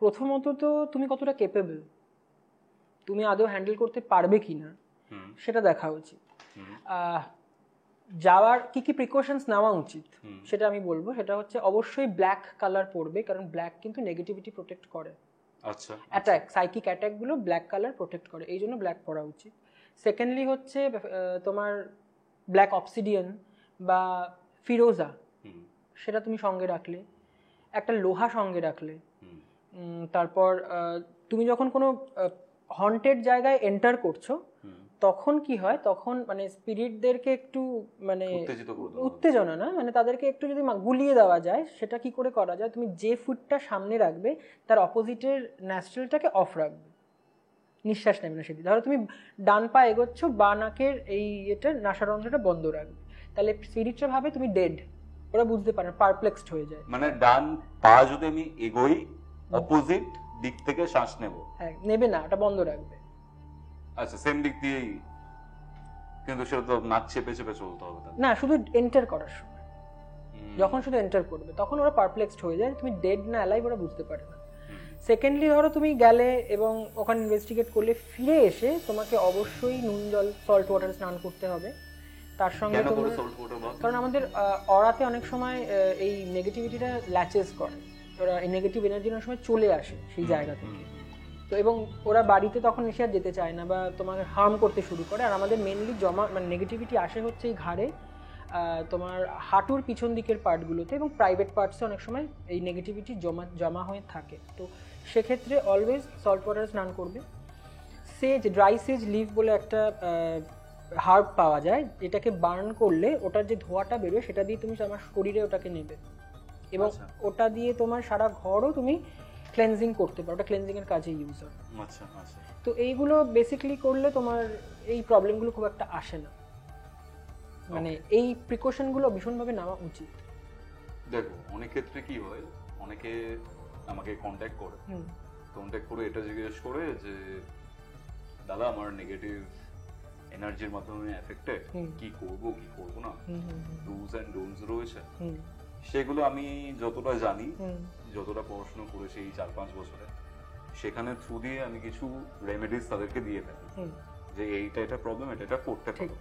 প্রথমত তো তুমি কতটা কেপেবল, তুমি আদৌ হ্যান্ডেল করতে পারবে কিনা সেটা দেখা উচিত। যাওয়ার কি কি প্রিকশনস নেওয়া উচিত সেটা আমি বলবো। সেটা হচ্ছে অবশ্যই ব্ল্যাক কালার পরবে, কারণ ব্ল্যাক কিন্তু নেগেটিভিটি প্রোটেক্ট করে।
আচ্ছা,
অ্যাটাক, সাইকিক অ্যাটাক গুলো ব্ল্যাক কালার প্রোটেক্ট করে, এই জন্য ব্ল্যাক পরা উচিত। সেকেন্ডলি হচ্ছে তোমার ব্ল্যাক অবসিডিয়ান বা ফিরোজা, সেটা তুমি সঙ্গে রাখলে, একটা লোহা সঙ্গে রাখলে। তারপর তুমি যখন কোনো হন্টেড জায়গায় এন্টার করছো তখন কি হয়, তখন মানে স্পিরিটদেরকে একটু মানে উত্তেজনা না, মানে তাদেরকে একটু যদি গুলিয়ে দেওয়া যায়, সেটা কি করে করা যায়, তুমি যে ফুটটা সামনে রাখবে তার অপোজিটের ন্যাস্ট্রেলটাকে অফ রাখবে, নিঃশ্বাস নেবে না সেদিকে। ধরো তুমি ডান পা এগোচ্ছ, বা নাকের এই এটার নাসারন্ধ্রটা বন্ধ রাখবে, তাহলে স্পিরিটটা ভাবে তুমি ডেড, ওরা বুঝতে পারে, পারপ্লেক্সড হয়ে যায়।
মানে ডান পা যদি আমি এগোই, অপোজিট দিক থেকে শ্বাস নেব,
হ্যাঁ নেবে না, এটা বন্ধ রাখবে।
আচ্ছা, সেম দিক দিয়েই, কিন্তু সেটা তো নাক চেপে চেপে চলতে হবে
না, শুধু এন্টার করার সময়, যখন শুধু এন্টার করবে তখন ওরা পারপ্লেক্সড হয়ে যায়, তুমি ডেড না অ্যালাইভ ওরা বুঝতে পারে না। সেকেন্ডলি ধরো তুমি গেলে এবং ওখানে ইনভেস্টিগেট করলে, ফিরে এসে তোমাকে অবশ্যই নুন জল, সল্ট ওয়াটারে স্নান করতে হবে। তার সঙ্গে কারণ আমাদের অরাতে অনেক সময় এই নেগেটিভিটিটা ল্যাচেস করে, ওরা এই নেগেটিভ এনার্জি অনেক সময় চলে আসে সেই জায়গা থেকে। তো এবং ওরা বাড়িতে তখন এসে আর যেতে চায় না বা তোমাকে হার্ম করতে শুরু করে। আর আমাদের মেনলি জমা মানে নেগেটিভিটি আসে হচ্ছে এই ঘাড়ে, তোমার হাঁটুর পিছন দিকের পার্টগুলোতে এবং প্রাইভেট পার্টসে অনেক সময় এই নেগেটিভিটি জমা হয়ে থাকে। তো সেক্ষেত্রে অলওয়েজ সল্ট ওয়াটারে স্নান করবে। সেজ, ড্রাই সেজ লিভ বলে একটা হার্ব পাওয়া যায়, এটাকে বার্ন করলে ওটার যে ধোঁয়াটা বেরোয় সেটা দিয়ে তুমি আমার শরীরে ওটাকে নেবে, এবং ওটা দিয়ে তোমার সারা ঘরও তুমি ক্লেনজিং করতে পারো, ওটা ক্লেনজিং এর কাজে ইউজ হয়।
আচ্ছা আচ্ছা,
তো এইগুলো বেসিক্যালি করলে তোমার এই প্রবলেমগুলো খুব একটা আসে না, মানে এই প্রিকশনগুলো ভীষণভাবে নেওয়া উচিত।
দেখো অনেক ক্ষেত্রে কি হয়, অনেকে আমাকে কন্ট্যাক্ট করে এটা জিজ্ঞেস করে যে দাদা আমার নেগেটিভ এনার্জির মাধ্যমে এফেক্টেড, কি করব কি করব না, ডুজ এন্ড ডোন্টস রয়েছে। সেগুলো আমি যতটা জানি, যতটা পড়াশোনা করেছি এই 4-5 বছরে, সেখানে থ্রু দিয়ে আমি কিছু রেমেডিস তাদেরকে দিয়ে থাকি যে এটা প্রবলেম, এটা করতে পারো।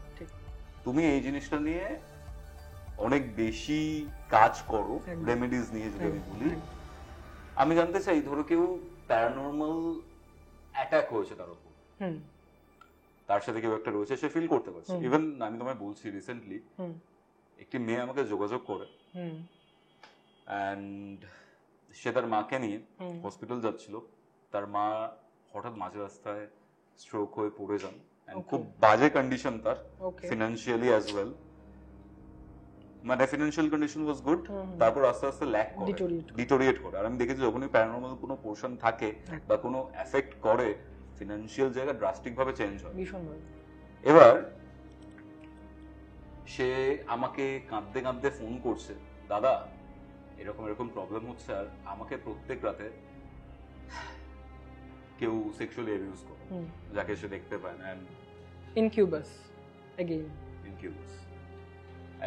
তুমি এই জিনিসটা নিয়ে অনেক বেশি কাজ করো, রেমেডিস নিয়ে যদি আমি বলি। আমি জানতে চাই, ধরো কেউ প্যারানর্মাল অ্যাটাক হয়েছে তার উপর, তার সাথে কেউ একটা রয়েছে, সে ফিল করতে পারছে। ইভেন আমি তোমায় বলছি, রিসেন্টলি একটি মেয়ে আমাকে যোগাযোগ করে, অ্যান্ড সে তার মাকে নিয়ে হসপিটাল যাচ্ছিল। তার মা হঠাৎ মাঝ রাস্তায় স্ট্রোক হয়ে পড়ে যান, and খুব বাজে কন্ডিশন তার,
Okay.
Financially as well. মানে ফিনান্সিয়াল কন্ডিশন ওয়াজ গুড, তারপর আস্তে আস্তে ল্যাক করে, ডিটোরিয়েট করে। আর আমি দেখেছি যখনই প্যারানর্মাল কোনো পোর্শন থাকে বা কোনো এফেক্ট করে, ফিনান্সিয়াল জায়গা ড্রাস্টিক ভাবে চেঞ্জ হয়। এবার সে আমাকে কাঁদতে কাঁদতে ফোন করছে, দাদা এরকম এরকম প্রবলেম হচ্ছে, আর আমাকে প্রত্যেক রাতে কেউ সেক্সুয়ালি অ্যাবিউজ করে, যাকে সে দেখতে পায় না।
ইনকিউবাস এগেইন,
ইনকিউবাস।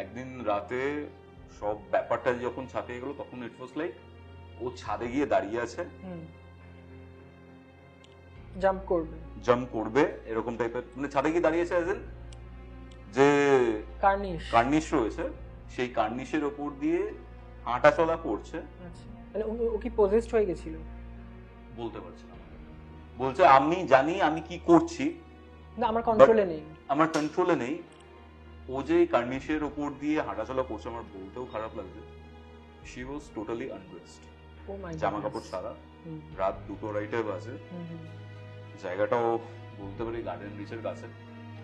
একদিন রাতে সব ব্যাপারটা যখন ছাপিয়ে গেল, তখন ইট ওয়াজ লাইক ও ছাদে গিয়ে দাঁড়িয়ে আছে, জাম্প করবে এরকম টাইপের, মানে ছাদে গিয়ে দাঁড়িয়ে আছে, যে কার্নিশ রয়েছে সেই কার্নিশের ওপর দিয়ে হাঁটা চলা করছে।
আচ্ছা, মানে ও কি পজেসড হয়ে গেছিল?
বলতে পারছি না। বলছে আমি জানি আমি কি করছি,
না আমার কন্ট্রোলে নেই,
আমার কন্ট্রোলে নেই। ও যে কার্নিশের ওপর দিয়ে হাঁটাচলা করছে, আমার বলতেও খারাপ লাগছে। শি ওয়াজ টোটালি আনড্রেসড, জামা কাপড় ছাড়া, রাত 2:30 বাজে। জায়গাটাও বলতে পারি গার্ডেন রিচের কাছে।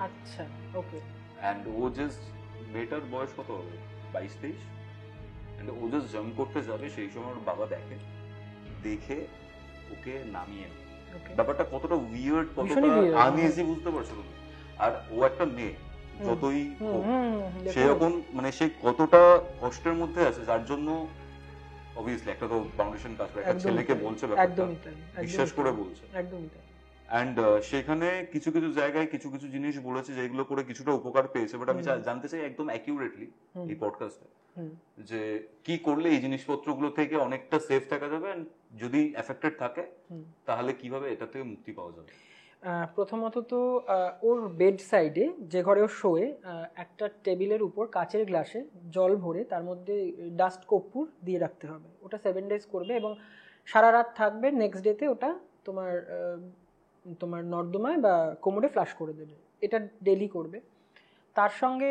আচ্ছা, ওকে।
এন্ড ও জাস্ট, মেয়েটার বয়স কত হবে, 22-23, এন্ড ও জাস্ট জাম্প করতে যাবে, সেই সময় ওর বাবা দেখে ওকে নামিয়ে। ব্যাপারটা কতটা উইয়ার্ড, কতটা আনইজি বুঝতে পারছো তুমি? আর ও একটা মেয়ে, যতই সে এখন মানে সে কতটা কষ্টের মধ্যে আছে, যার জন্য অবভিয়াসলি একটা তো ফাউন্ডেশন কাজ করে, একটা ছেলেকে বলছে ব্যাপারটা, বিশ্বাস করে বলছে।
একদমই তাই।
এন্ড সেখানে কিছু কিছু জায়গায় কিছু কিছু জিনিস বলেছে যেগুলো করে কিছুটা উপকার পেয়েছে। বাট আমি জানতে চাই একদম অ্যাকিউরেটলি এই পডকাস্টে, যে কি করলে এই জিনিসপত্রগুলো থেকে অনেকটা সেফ থাকা যাবে, যদি এফেক্টেড থাকে তাহলে কিভাবে এটা থেকে মুক্তি পাওয়া যাবে?
প্রথমত তো ওর বেড সাইডে, যে ঘরে ও শোয়ে, একটা টেবিলের উপর কাচের গ্লাসে জল ভরে তার মধ্যে ডাস্ট কর্পূর দিয়ে রাখতে হবে। ওটা 7 days করবে এবং সারা রাত থাকবে। নেক্সট ডেতে ওটা তোমার নর্দমায় বা কোমরে ফ্লাশ করে দেবে। এটা ডেলি করবে। তার সঙ্গে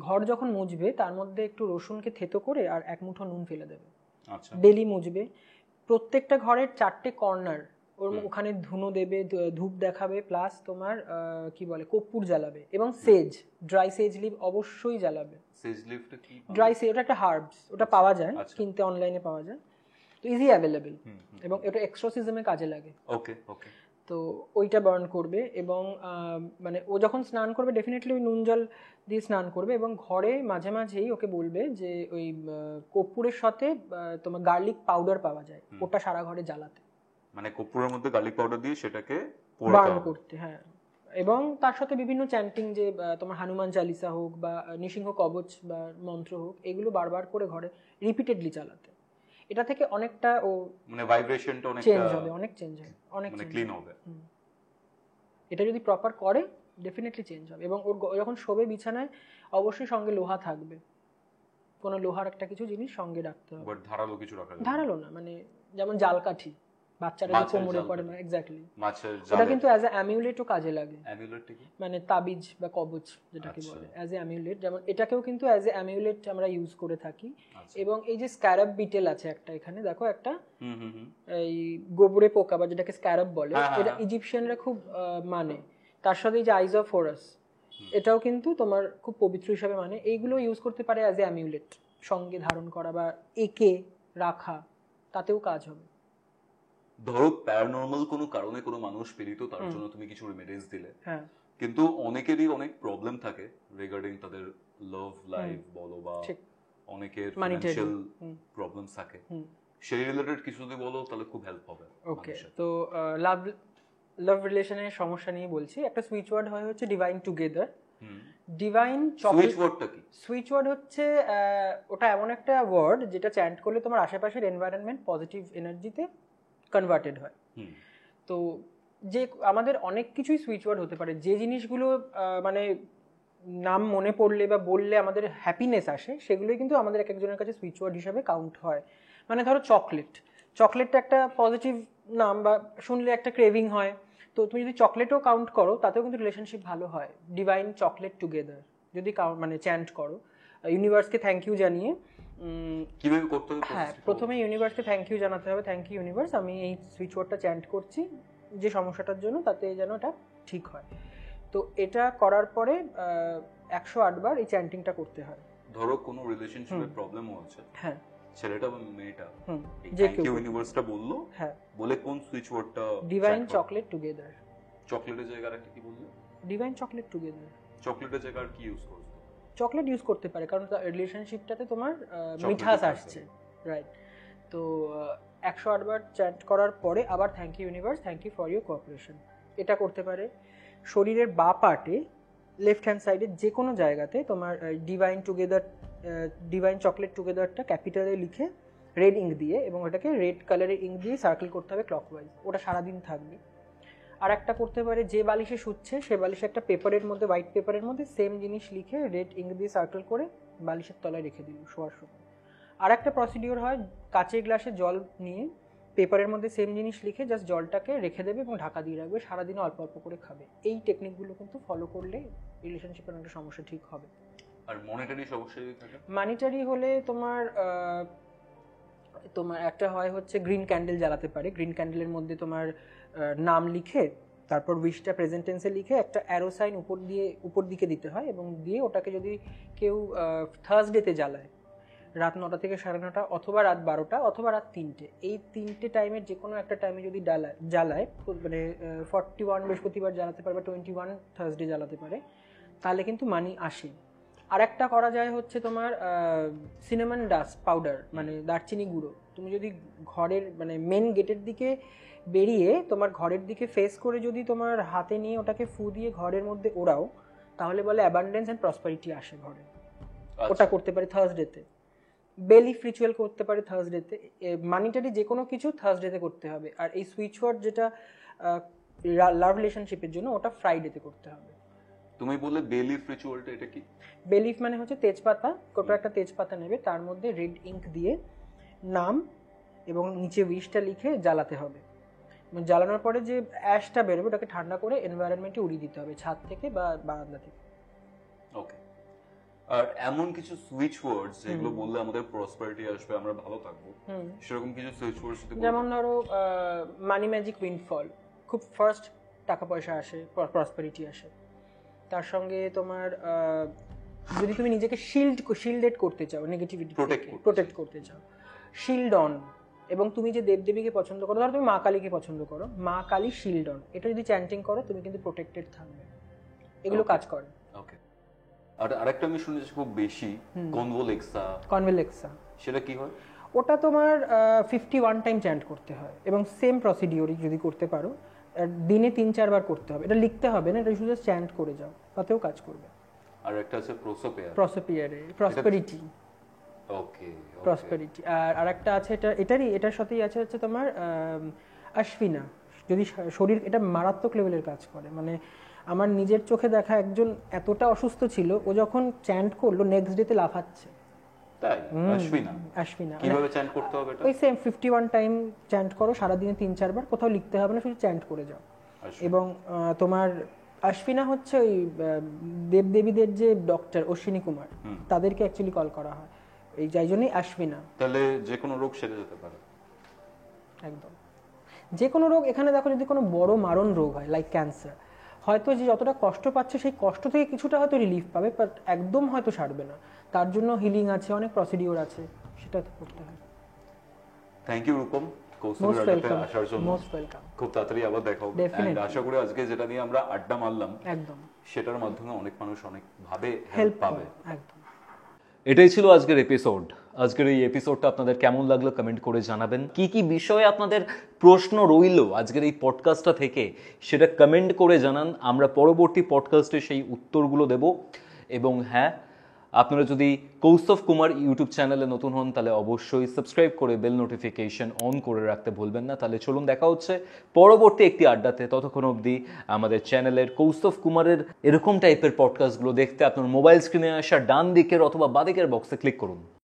ঘর যখন মুছবে, তার মধ্যে একটু রসুনকে থেতো করে আর 1 মুঠো নুন ফেলে দেবে।
আচ্ছা,
ডেলি মুছবে। প্রত্যেকটা ঘরের 4টে কর্নার ওখানে ধুনো দেবে, ধূপ দেখাবে, প্লাস তোমার কি বলে কর্পূর জ্বালাবে, এবং ড্রাই সেজ লিভ অবশ্যই জ্বালাবে।
সেজ লিভটা কি?
ড্রাই সেজ, ওটা একটা হার্বস, ওটা পাওয়া যায়, কিনতে অনলাইনে পাওয়া যায়, তো ইজি অ্যাভেলেবল, এবং এটা এক্সোরসিজমে কাজে লাগে।
ওকে ওকে।
তো ওইটা বার্ন করবে, এবং মানে ও যখন স্নান করবে ডেফিনেটলি ওই নুন জল দিয়ে স্নান করবে, এবং ঘরে মাঝে মাঝেই ওকে বলবে যে ওই কর্পূরের সাথে তোমার গার্লিক পাউডার পাওয়া যায়, ওটা সারা ঘরে জ্বালাতে,
মানে কর্পূরের মধ্যে গার্লিক পাউডার দিয়ে সেটাকে
বার্ন করতে। হ্যাঁ, এবং তার সাথে বিভিন্ন চ্যান্টিং, যে তোমার হনুমান চালিসা হোক বা নৃসিংহ কবচ বা মন্ত্র হোক, এগুলো বারবার করে ঘরে রিপিটেডলি চালাতে। এটা থেকে অনেকটা ও
মানে ভাইব্রেশনটা অনেকটা
চেঞ্জ হবে, অনেক চেঞ্জ হবে, অনেক
মানে ক্লিন হবে।
এটা যদি প্রপার করে ডেফিনেটলি চেঞ্জ হবে। এবং ওর যখন শোবে বিছানায় অবশ্যই সঙ্গে লোহা থাকবে, কোনো লোহার একটা কিছু জিনিস সঙ্গে রাখতে হবে।
বাট ধারালো কিছু রাখা যাবে?
ধারালো না, মানে যেমন জালকাঠি বাচ্চারা যে কোমরে পড়ে না, এক্স্যাক্টলি
মাছের জাল,
ওটা কিন্তু অ্যাজ এ অ্যামিউলেটও কাজে লাগে।
অ্যামিউলেটটা কি?
মানে তাবিজ বা কবচ যেটাকে বলে, অ্যাজ এ অ্যামিউলেট। যেমন এটাকেও কিন্তু অ্যাজ এ অ্যামিউলেট আমরা ইউজ করে থাকি। এবং এই যে স্ক্যারাব বিটেল আছে একটা, এখানে দেখো একটা এই গোবরে পোকা বা যেটাকে স্ক্যারাব বলে, এটা ইজিপশিয়ানরা খুব মানে। তার সাথে এই যে আইজ অফ হোরাস, এটাও কিন্তু তোমার খুব পবিত্র হিসাবে মানে। এইগুলো ইউজ করতে পারে অ্যাজ এ অ্যামিউলেট, সঙ্গে ধারণ করা বা একে রাখা, তাতেও কাজ হবে।
ধরো প্যারানর্মাল কোনো কারণে কোনো মানুষ পীড়িত, তার জন্য তুমি কিছু রেমেডিস দিলে,
হ্যাঁ,
কিন্তু অনেকেরই অনেক প্রবলেম থাকে রিগার্ডিং তাদের লাভ লাইফ বলো বা অনেকের ফাইনান্সিয়াল প্রবলেমস থাকে, সেই রিলেটেড কিছু যদি বলো তাহলে খুব হেল্প হবে।
ওকে, তো লাভ রিলেশনের সমস্যা নিয়ে বলছি। একটা সুইচ ওয়ার্ড হয় হচ্ছে ডিভাইন টুগেদার। ডিভাইন
সুইচ ওয়ার্ডটা কি?
সুইচ ওয়ার্ড হচ্ছে ওটা এমন একটা ওয়ার্ড যেটা চ্যান্ট করলে তোমার আশেপাশের এনভায়রনমেন্ট পজিটিভ এনার্জিতে কনভার্টেড হয়। তো যে আমাদের অনেক কিছুই সুইচ ওয়ার্ড হতে পারে, যে জিনিসগুলো মানে নাম মনে পড়লে বা বললে আমাদের হ্যাপিনেস আসে, সেগুলোই কিন্তু আমাদের এক একজনের কাছে সুইচ ওয়ার্ড হিসাবে কাউন্ট হয়। মানে ধরো চকলেটটা একটা পজিটিভ নাম, বা শুনলে একটা ক্রেভিং হয়, তো তুমি যদি চকলেটও কাউন্ট করো তাতেও কিন্তু রিলেশনশিপ ভালো হয়। ডিভাইন চকলেট টুগেদার যদি মানে চ্যান্ট করো, ইউনিভার্সকে থ্যাংক ইউ জানিয়ে।
কিভাবে করতে হবে?
হ্যাঁ, প্রথমে ইউনিভার্সকে থ্যাংক ইউ জানাতে হবে, থ্যাংক ইউ ইউনিভার্স, আমি এই সুইচ ওয়ার্ডটা চ্যান্ট করছি যে সমস্যাটার জন্য, তাতে যেন এটা ঠিক হয়। তো এটা করার পরে 108 বার এই চ্যান্টিংটা করতে হয়।
ধরো কোনো রিলেশনশিপে প্রবলেম হচ্ছে,
হ্যাঁ
ছেলেটা বা মেয়েটা
যে
থ্যাংক ইউ ইউনিভার্সটা বললো,
হ্যাঁ,
বলে কোন সুইচ ওয়ার্ডটা
ডিভাইন চকলেট টুগেদার।
চকলেটের জায়গায় একটা কি বললে?
Divine chocolate together.
চকলেটের জায়গায় আর কি ইউজ করছো?
চকলেট ইউজ করতে পারে, কারণ রিলেশনশিপটাতে তোমার
Chocolate
মিঠাস
থাকবে।
আসছে, রাইট? তো 108 বার চ্যান্ট করার পরে আবার thank you universe, thank you for your cooperation, এটা করতে পারে। শরীরের বা পার্টে লেফট হ্যান্ড সাইডে যে কোনো জায়গাতে তোমার ডিভাইন টুগেদার, ডিভাইন চকলেট টুগেদারটা ক্যাপিটালে লিখে রেড ইঙ্ক দিয়ে, এবং ওটাকে রেড কালারের ইঙ্ক দিয়ে সার্কেল করতে হবে ক্লকওয়াইজ, ওটা সারাদিন থাকবে। আর একটা করতে পারে, যে বালিশে শুচ্ছে সে বালিশে একটা পেপারের মধ্যে, হোয়াইট পেপারের মধ্যে সেম জিনিস লিখে রেড ইঙ্ক দিয়ে সার্কেল করে বালিশের তলায় রেখে দিল শোয়ার সময়। আর একটা প্রসিডিওর হয়, কাচের গ্লাসে জল নিয়ে পেপারের মধ্যে সেম জিনিস লিখে জাস্ট জলটাকে রেখে দেবে এবং ঢাকা দিয়ে রাখবে, সারাদিনে অল্প অল্প করে খাবে। এই টেকনিকগুলো কিন্তু ফলো করলে রিলেশনশিপের একটা সমস্যা ঠিক হবে।
আর মনিটারি সমস্যা যদি থাকে?
মানিটারি হলে তোমার তোমার একটা হয় হচ্ছে গ্রিন ক্যান্ডেল জ্বালাতে পারে। গ্রিন ক্যান্ডেলের মধ্যে তোমার নাম লিখে, তারপর উইশটা প্রেজেন্ট টেন্সে লিখে একটা অ্যারো সাইন উপর দিকে দিতে হয়, এবং দিয়ে ওটাকে যদি কেউ থার্সডেতে জ্বালায় রাত 9টা থেকে 9:30, অথবা রাত 12টা, অথবা রাত 3টে, এই 3টে টাইমের যে কোনো একটা টাইমে যদি জ্বালায়, মানে 41 বৃহস্পতিবার জ্বালাতে পারে বা 21 থার্সডে জ্বালাতে পারে, তাহলে কিন্তু মানি আসে। আর একটা করা যায় হচ্ছে তোমার সিনামন ডাস্ট পাউডার, মানে দারচিনি গুঁড়ো। তুমি যদি ঘরের মানে মেন গেটের দিকে বেরিয়ে তোমার ঘরের দিকে ফেস করে যদি তোমার হাতে নিয়ে ওটাকে ফু দিয়ে ঘরের মধ্যে ওড়াও, তাহলে বলে অ্যাবান্ডেন্স অ্যান্ড প্রসপারিটি আসে ঘরে। ওটা করতে পারে থার্সডেতে। বেলিফ রিচুয়াল করতে পারে থার্সডেতে। মানিটারি যে কোনো কিছু থার্সডেতে করতে হবে। আর এই সুইচ ওয়ার্ড যেটা লাভ রিলেশনশিপের জন্য, ওটা ফ্রাইডেতে করতে হবে।
তুমি বললে বেলিফ রিচুয়ালটা, এটা কি?
বেলিফ মানে হচ্ছে তেজপাতা, কোটা একটা তেজপাতা নেবে, তার মধ্যে রেড ইঙ্ক দিয়ে নাম এবং নিচে উইশটা লিখে জ্বালাতে হবে। জ্বালানোর পরে যে অ্যাশটা বেরোবে ওটাকে ঠান্ডা করে এনভায়রনমেন্টে উড়িয়ে দিতে হবে, ছাদ থেকে বা বারান্দা থেকে।
ওকে। আর এমন কিছু সুইচ ওয়ার্ডস যেগুলো বললে আমাদের প্রসপারিটি আসবে, আমরা ভালো থাকবো, সেরকম কিছু সুইচ ওয়ার্ডস যদি বলো।
যেমন ধরো মানি ম্যাজিক উইন্ডফল, খুব ফার্স্ট টাকা পয়সা আসে, প্রসপারিটি আসে। তার সঙ্গে তোমার যদি তুমি নিজেকে শিল্ডেড করতে চাও, নেগেটিভিটি প্রোটেক্ট করতে চাও, শিল্ড অন। এবং তুমি যে দেবদেবীকে পছন্দ করো, ধরো তুমি মা কালীকে পছন্দ করো, মা কালী শিল্ড অন, এটা যদি চ্যান্টিং করো তুমি কিন্তু প্রোটেক্টেড থাকবে। এগুলো কাজ করে।
ওকে। আর আরেকটা আমি শুনেছি খুব বেশি, কনভোলেক্সা, সেটা কি হয়?
ওটা তোমার 51 টাইম চ্যান্ট করতে হয়, এবং সেম প্রসিডিওরই যদি করতে পারো, দিনে 3-4 বার করতে হবে। এটা লিখতে হবে না, এটা শুধু চ্যান্ট করে যাও, তাতেও কাজ করবে।
আর একটা আছে
প্রসপেরিটি।
ওকে,
প্রসপেরিটি। আর আরেকটা আছে, এটার সাথেই আছে হচ্ছে তোমার আশফিনা। যদি শরীর, এটা মারাত্মক লেভেলের কাজ করে। মানে আমার নিজের চোখে দেখা একজন এতটা অসুস্থ ছিল, ও যখন চ্যান্ট করলো নেক্সট ডেতে লাফাচ্ছে।
তাই? আশফিনা কিভাবে চ্যান্ট করতে হবে এটা?
ওই সেম 51 টাইম চ্যান্ট করো, সারাদিনে 3-4 বার, কোথাও লিখতে হবে না, শুধু চ্যান্ট করে যাও। এবং তোমার আশফিনা হচ্ছে ওই দেবদেবীদের যে ডক্টর অশ্বিনী কুমার, তাদেরকে অ্যাকচুয়ালি কল করা হয়, এই যাই জন্যই আশফিনা।
তাহলে যে কোনো রোগ সেরে যেতে পারে?
একদম যে কোনো রোগ। এখানে দেখো, যদি কোনো বড় মারণ রোগ হয় লাইক ক্যান্সার, হয়তো যে যতটা কষ্ট পাচ্ছে সেই কষ্ট থেকে কিছুটা হয়তো রিলিফ পাবে, বাট একদম হয়তো সারবে না। তার জন্য হিলিং আছে, অনেক প্রসিডিওর আছে, সেটা করতে হয়।
থ্যাংক ইউ রূপম, আসার জন্য। খুব তাড়াতাড়ি আবার দেখা হবে। আশা করি আজকে যেটা নিয়ে আমরা আড্ডা মারলাম, একদম সেটার মাধ্যমে অনেক মানুষ অনেক ভাবে হেল্প পাবে। একদম। এটাই ছিল আজকের এপিসোড। আজকের এই এপিসোডটা আপনাদের কেমন লাগলো কমেন্ট করে জানাবেন। কি কি বিষয়ে আপনাদের প্রশ্ন রইলো আজকের এই পডকাস্টটা থেকে, সেটা কমেন্ট করে জানান। আমরা পরবর্তী পডকাস্টে সেই উত্তরগুলো দেব। এবং হ্যাঁ, আপনারা যদি কৌস্তভ কুমার ইউটিউব চ্যানেলে নতুন হন, তাহলে অবশ্যই সাবস্ক্রাইব করে বেল নোটিফিকেশন অন করে রাখতে ভুলবেন না। তাহলে চলুন দেখা হচ্ছে পরবর্তী একটি আড্ডাতে। ততক্ষণ অবধি আমাদের চ্যানেলের কৌস্তভ কুমারের এরকম টাইপের পডকাস্টগুলো দেখতে আপনার মোবাইল স্ক্রিনে আসা ডান দিকের অথবা বাঁ দিকের বক্সে ক্লিক করুন।